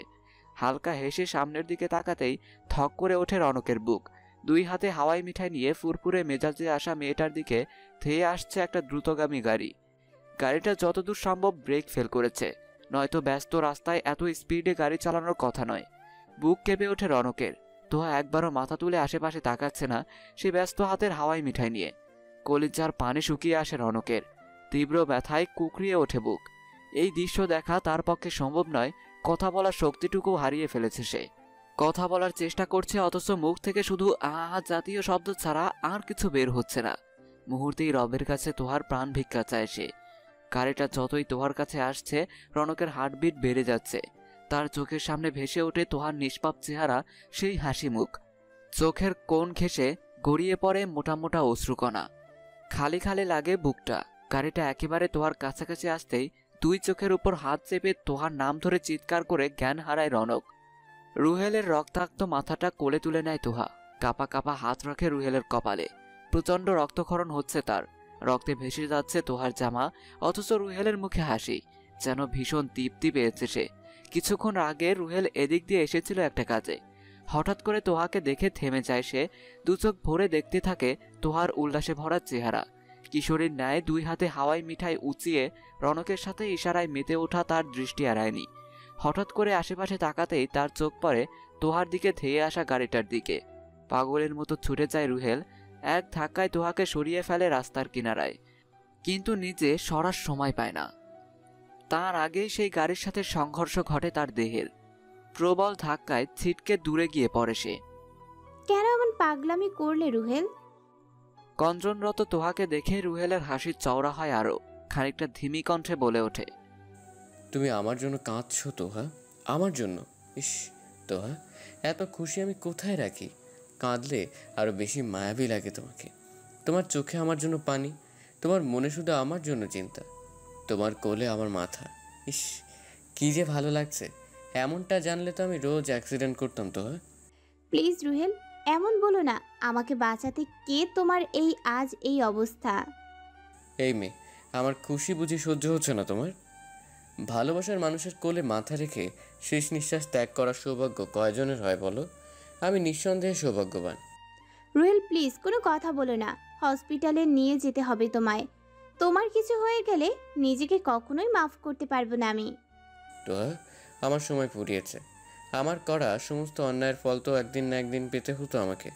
হালকা হেসে সামনের দিকে তাকাতেই থক করে ওঠে রনকের বুক। 2 হাতে হাওয়াই মিঠাই নিয়ে ফুরফুরে মেজাজে আসা মেয়েটার দিকে ধেয়ে আসছে একটা দ্রুতগামী গাড়ি। গাড়িটা যতদূর সম্ভব ব্রেক ফেল করেছে, নয়তো ব্যস্ত রাস্তায় এত স্পিডে গাড়ি চালানোর কথা নয়। বুক কেঁপে ওঠে রনকের। তোহা একবারও মাথা তুলে আশেপাশে তাকাচ্ছে না, সে ব্যস্ত হাতের হাওয়াই মিঠাই নিয়ে। কলিজার পানি শুকিয়ে আসে রনকের। তীব্র ব্যথায় কুকড়িয়ে ওঠে বুক। এই দৃশ্য দেখা তার পক্ষে সম্ভব নয়। কথা বলার শক্তিটুকু হারিয়ে ফেলেছে সে। কথা বলার চেষ্টা করছে, অথচ মুখ থেকে শুধু আহা জাতীয় শব্দ ছাড়া আর কিছু বের হচ্ছে না। মুহূর্তেই রবের কাছে তোহার প্রাণ ভিক্ষা চায় সে। গাড়িটা যতই তোহার কাছে আসছে, রনকের হার্টবিট বেড়ে যাচ্ছে। তার চোখের সামনে ভেসে ওঠে তোহার নিষ্পাপ চেহারা, সেই হাসি মুখ। চোখের কোণ ঘেঁষে গড়িয়ে পড়ে মোটা মোটা অশ্রুকণা। খালি খালি লাগে বুকটা। গাড়িটা একেবারে তোহার কাছাকাছি আসতেই 2 চোখের উপর হাত চেপে তোহার নাম ধরে চিৎকার করে জ্ঞান হারায় রনক। রুহেলের রক্তাক্ত মাথাটা কোলে তুলে নেয় তোহা। কাপা কাপা হাত রাখে রুহেলের কপালে। প্রচণ্ড রক্তক্ষরণ হচ্ছে তার। রক্তে ভেসে যাচ্ছে তোহার জামা, অথচ রুহেলের মুখে হাসি। যেন ভীষণ তৃপ্তি পেয়েছে সে। কিছুক্ষণ আগে রুহেল এদিক দিয়ে এসেছিল একটা কাজে। হঠাৎ করে তোহাকে দেখে থেমে যায় সে। 2 চোখ ভরে দেখতে থাকে তোহার উল্লাসে ভরা চেহারা। কিশোরীর ন্যায় 2 হাতে হাওয়াই মিঠাই উঁচিয়ে রনকের সাথে ইশারায় মেতে ওঠা তার দৃষ্টি এড়ায়নি। হঠাৎ করে আশেপাশে তাকাতেই তার চোখ পড়ে তোহার দিকে ধেয়ে আসা গাড়িটার দিকে। পাগলের মতো ছুটে যায় রুহেল। এক ধাক্কায় তোহাকে সরিয়ে ফেলে রাস্তার কিনারায়, কিন্তু নিজে সরার সময় পায় না। তার আগেই সেই গাড়ির সাথে সংঘর্ষ ঘটে তার দেহের। প্রবল ধাক্কায় ছিটকে দূরে গিয়ে পড়ে সে। কেন এমন পাগলামি করলে রুহেল? কঞ্জনরত তোহাকে দেখে রুহেলের হাসি চওড়া হয় আরো। খানিকটা ধিমি কণ্ঠে বলে ওঠে, তুমি আমার জন্য কাঁদছো তোহা? আমার জন্য? ইস তোহা, এত খুশি আমি কোথায় রাখি? কাঁদলে আরও বেশি মায়াবী লাগে তোমাকে। তোমার চোখে আমার জন্য পানি, তোমার মনে শুধু আমার জন্য চিন্তা, তোমার কোলে আমার মাথা। ইস কী যে ভালো লাগছে! এমনটা জানলে তো আমি রোজ অ্যাক্সিডেন্ট করতাম তোহা। প্লিজ রুহেল, এমন বলো না। আমাকে বাঁচাতে কে তোমার আজ এই অবস্থা? এই মেয়ে, আমার খুশি বুঝি সহ্য হচ্ছে না তোমার? ভালোবাসার মানুষের কোলে মাথা রেখে শেষ নিঃশ্বাস ত্যাগ করার সৌভাগ্য কয়জনের হয় বলো? আমি নিঃসন্দেহে সৌভাগ্যবান। রুহেল প্লিজ কোনো কথা বলো না। হসপিটালে নিয়ে যেতে হবে তোমায়। তোমার কিছু হয়ে গেলে নিজেকে কখনোই মাফ করতে পারবো না আমি। তোহা, আমার সময় ফুরিয়েছে। আমার করা সমস্ত অন্যায়ের ফল তো একদিন না একদিন পেতে হতো আমাকে।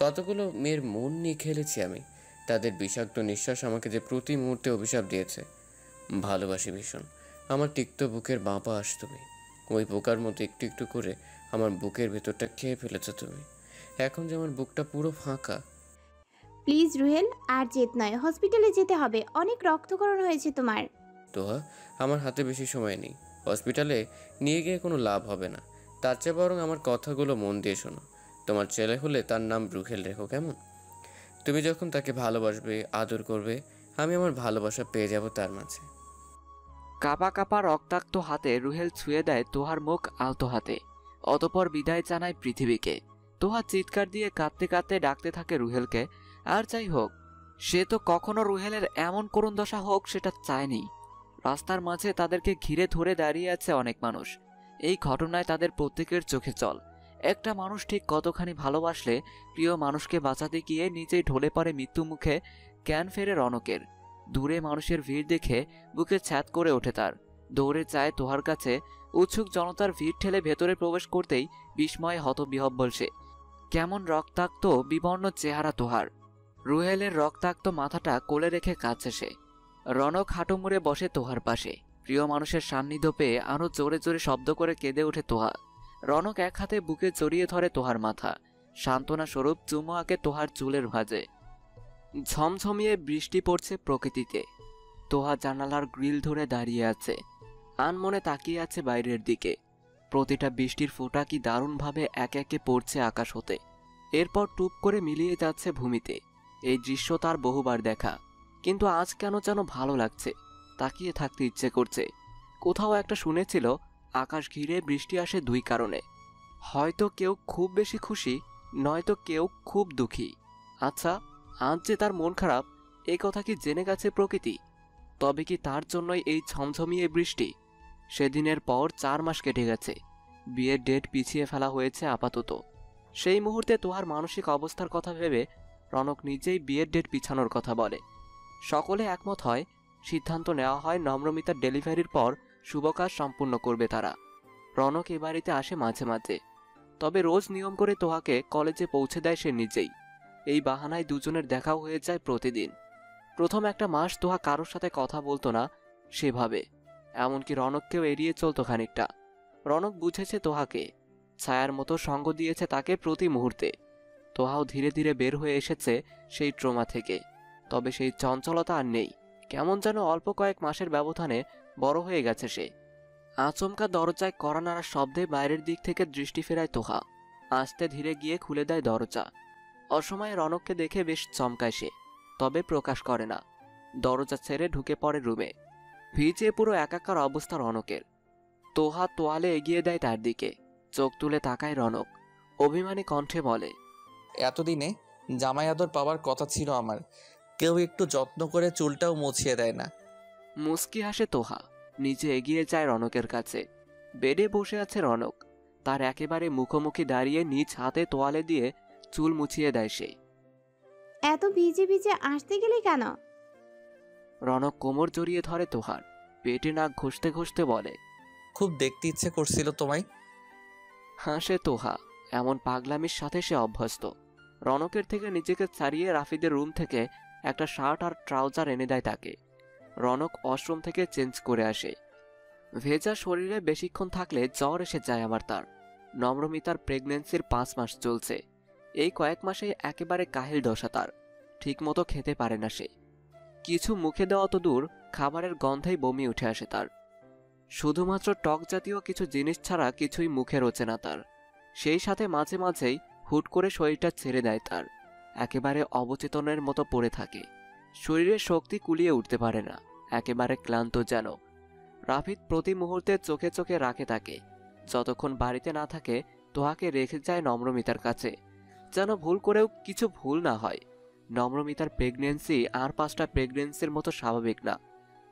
কতগুলো মেয়ের মন নিয়ে খেলেছি আমি। তাদের বিষাক্ত নিঃশ্বাস আমাকে যে প্রতি মুহূর্তে অভিশাপ দিয়েছে। ভালোবাসি ভীষণ। আমার তিক্ত বুকের বাঁপা আস তুমি। ওই পোকার মতো একটু একটু করে আমার বুকের ভেতরটা খেয়ে ফেলেছ তুমি। এখন যে আমার বুকটা পুরো ফাঁকা। প্লিজ রুহেল, আর জেদ নয়, হসপিটালে যেতে হবে, অনেক রক্তক্ষরণ হয়েছে তোমার। তোহা, আমার হাতে বেশি সময় নেই। হসপিটালে নিয়ে গিয়ে কোনো লাভ হবে না। তার চেয়ে বরং আমার কথাগুলো মন দিয়ে শোনো। তোমার ছেলে হলে তার নাম রুহেল রেখো, কেমন? তুমি যখন তাকে ভালোবাসবে, আদর করবে, আমি আমার ভালোবাসা পেয়ে যাব তার মাঝে। কাপা কাপা রক্তাক্ত হাতে রুহেল ছুঁয়ে দেয় তোহার মুখ আলতো হাতে। অতপর বিদায় জানায় পৃথিবীকে। তোহা চিৎকার দিয়ে কাঁদতে কাঁদতে ডাকতে থাকে রুহেলকে। আর যাই হোক, সে তো কখনো রুহেলের এমন করুণ দশা হোক সেটা চায়নি। রাস্তার মাঝে তাদেরকে ঘিরে ধরে দাঁড়িয়ে আছে অনেক মানুষ। এই ঘটনায় তাদের প্রত্যেকের চোখে জল। একটা মানুষ ঠিক কতখানি ভালোবাসলে প্রিয় মানুষকে বাঁচাতে গিয়ে নিজেই ঢলে পড়ে মৃত্যু মুখে জ্ঞান ফেরে রনকের। দূরে মানুষের ভিড় দেখে বুকে ছ্যাদ করে ওঠে তার। দৌড়ে যায় তোহার কাছে। উৎসুক জনতার ভিড় ঠেলে ভেতরে প্রবেশ করতেই বিস্ময়ে হতবিহ্বল সে। কেমন রক্তাক্ত বিবর্ণ চেহারা তোহার। রুহেলের রক্তাক্ত মাথাটা কোলে রেখে কাঁদছে সে। রনক হাঁটু মুড়ে বসে তোহার পাশে। প্রিয় মানুষের সান্নিধ্য পেয়ে আরো জোরে জোরে শব্দ করে কেঁদে ওঠে তোহা। রনক এক হাতে বুকে জড়িয়ে ধরে তোহার মাথা। সান্ত্বনা স্বরূপ চুমো আঁকে তোহার চুলের ভাঁজে। ঝমঝমিয়ে বৃষ্টি পড়ছে প্রকৃতিতে। তোহা জানালার গ্রিল ধরে দাঁড়িয়ে আছে। আনমনে তাকিয়ে আছে বাইরের দিকে। প্রতিটা বৃষ্টির ফোঁটা কি দারুণভাবে একে একে পড়ছে আকাশ হতে, এরপর টুপ করে মিলিয়ে যাচ্ছে ভূমিতে। এই দৃশ্য তার বহুবার দেখা, কিন্তু আজ কেন যেন ভালো লাগছে। তাকিয়ে থাকতে ইচ্ছে করছে। কোথাও একটা শুনেছিল আকাশ ঘিরে বৃষ্টি আসে দুই কারণে, হয়তো কেউ খুব বেশি খুশি, নয়তো কেউ খুব দুঃখী। আচ্ছা, আজ যে তার মন খারাপ, এই কথা কি জেনে গেছে প্রকৃতি? তবে কি তার জন্যই এই ঝমঝমিয়ে বৃষ্টি? সেদিনের পর 4 মাস কেটে গেছে। বিয়ের ডেট পিছিয়ে ফেলা হয়েছে আপাতত। সেই মুহূর্তে তোহার মানসিক অবস্থার কথা ভেবে রনক নিজেই বিয়ের ডেট পিছানোর কথা বলে। সকলে একমত হয়। সিদ্ধান্ত নেওয়া হয় নম্রমিতার ডেলিভারির পর শুভ কাজ সম্পূর্ণ করবে তারা। রনক এ বাড়িতে আসে মাঝে মাঝে, তবে রোজ নিয়ম করে তোহাকে কলেজে পৌঁছে দেয় সে নিজেই। এই বাহানায় দুজনের দেখাও হয়ে যায় প্রতিদিন। প্রথম একটা মাস তোহা কারোর সাথে কথা বলতো না সেভাবে, এমনকি রনককেও এড়িয়ে চলতো খানিকটা। রনক বুঝেছে তোহাকে, ছায়ার মতো সঙ্গ দিয়েছে তাকে প্রতি মুহূর্তে। তোহাও ধীরে ধীরে বের হয়ে এসেছে সেই ট্রমা থেকে। তবে সেই চঞ্চলতা আর নেই। কেমন যেন অল্প কয়েক মাসের ব্যবধানে বড় হয়ে গেছে সে। আচমকা দরজায় কড়া নাড়ার শব্দে বাইরের দিক থেকে দৃষ্টি ফেরায় তোহা। আস্তে ধীরে গিয়ে খুলে দেয় দরজা। অসময়ে রনককে দেখে বেশ চমকায় সে, তবে প্রকাশ করে না। দরজা ছেড়ে ঢুকে পড়ে রুমে। ভিজে পুরো একাকার অবস্থা রনকের। তোহা তোয়ালে এগিয়ে দেয় তার দিকে। চোখ তুলে তাকায় রনক। অভিমানী কণ্ঠে বলে, এতদিনে জামাই আদর পাওয়ার কথা ছিল আমার, কেউ একটু যত্ন করে চুলটাও মুছিয়ে দেয় না। মুস্কি হাসে তোহা। নিচে এগিয়ে যায় রনকের কাছে। বেডে বসে আছে রনক। তার একেবারে মুখোমুখি দাঁড়িয়ে নিজ হাতে তোয়ালে দিয়ে চুল মুছিয়ে দেয় সে। এত ভিজে ভিজে আসতে গেলে কেন? রনক কোমর জড়িয়ে ধরে তোহার। পেটে নাক ঘষতে ঘষতে বলে, খুব দেখতে ইচ্ছে করছিল তোমায়। হাসে তোহা। এমন পাগলামির সাথে সে অভ্যস্ত। রনকের থেকে নিজেকে ছাড়িয়ে রাফিদের রুম থেকে একটা শার্ট আর ট্রাউজার এনে দেয় তাকে। রনক ওয়াশরুম থেকে চেঞ্জ করে আসে। ভেজা শরীরে বেশিক্ষণ থাকলে জ্বর এসে যায় আবার তার। নম্রমিতার প্রেগন্যান্সির 5 মাস চলছে। এই কয়েক মাসে একেবারে কাহিল দশা তার। ঠিকমতো খেতে পারে না সে। কিছু মুখে দেওয়া তো দূর, খাবারের গন্ধেই বমি উঠে আসে তার। শুধুমাত্র টক জাতীয় কিছু জিনিস ছাড়া কিছুই মুখে রোচে না তার। সেই সাথে মাঝে মাঝেই হুট করে শরীরটা ছেড়ে দেয় তার। একেবারে অবচেতনের মতো পড়ে থাকে। শরীরের শক্তি কুলিয়ে উঠতে পারে না, একেবারে ক্লান্ত যেন। রাফিদ প্রতি মুহূর্তে চোখে চোখে রাখে তাকে। যতক্ষণ বাড়িতে না থাকে তোহাকে রেখে যায় নম্রমিতার কাছে, যেন ভুল করেও কিছু ভুল না হয়। নম্রমিতার প্রেগনেন্সি আর 5টা প্রেগনেন্সির মতো স্বাভাবিক না।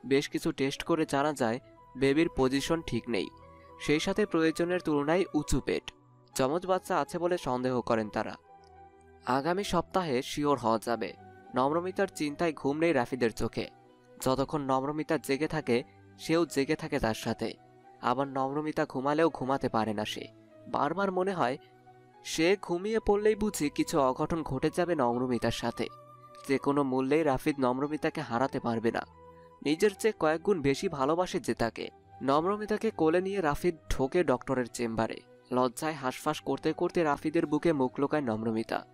বেশ কিছু টেস্ট করে জানা যায় বেবির পজিশন ঠিক নেই। সেই সাথে প্রয়োজনের তুলনায় উঁচু পেট। যমজ বাচ্চা আছে বলে সন্দেহ করেন তারা। আগামী সপ্তাহে শিওর হওয়া যাবে। নম্রমিতার চিন্তায় ঘুম নেই রাফিদের চোখে। যতক্ষণ নম্রমিতা জেগে থাকে সেও জেগে থাকে তার সাথে। আবার নম্রমিতা ঘুমালেও ঘুমাতে পারে না সে। বারবার মনে হয় সে ঘুমিয়ে পড়লেই বুঝি কিছু অঘটন ঘটে যাবে নম্রমিতার সাথে। যে কোনো মূল্যেই রাফিদ নম্রমিতাকে হারাতে পারবে না। নিজের চেয়ে কয়েক গুণ বেশি ভালোবাসে যে তাকে। নম্রমিতাকে কোলে নিয়ে রাফিদ ঢোকে ডক্টরের চেম্বারে। লজ্জায় হাঁসফাঁস করতে করতে রাফিদের বুকে মুখ লোকায় নম্রমিতা।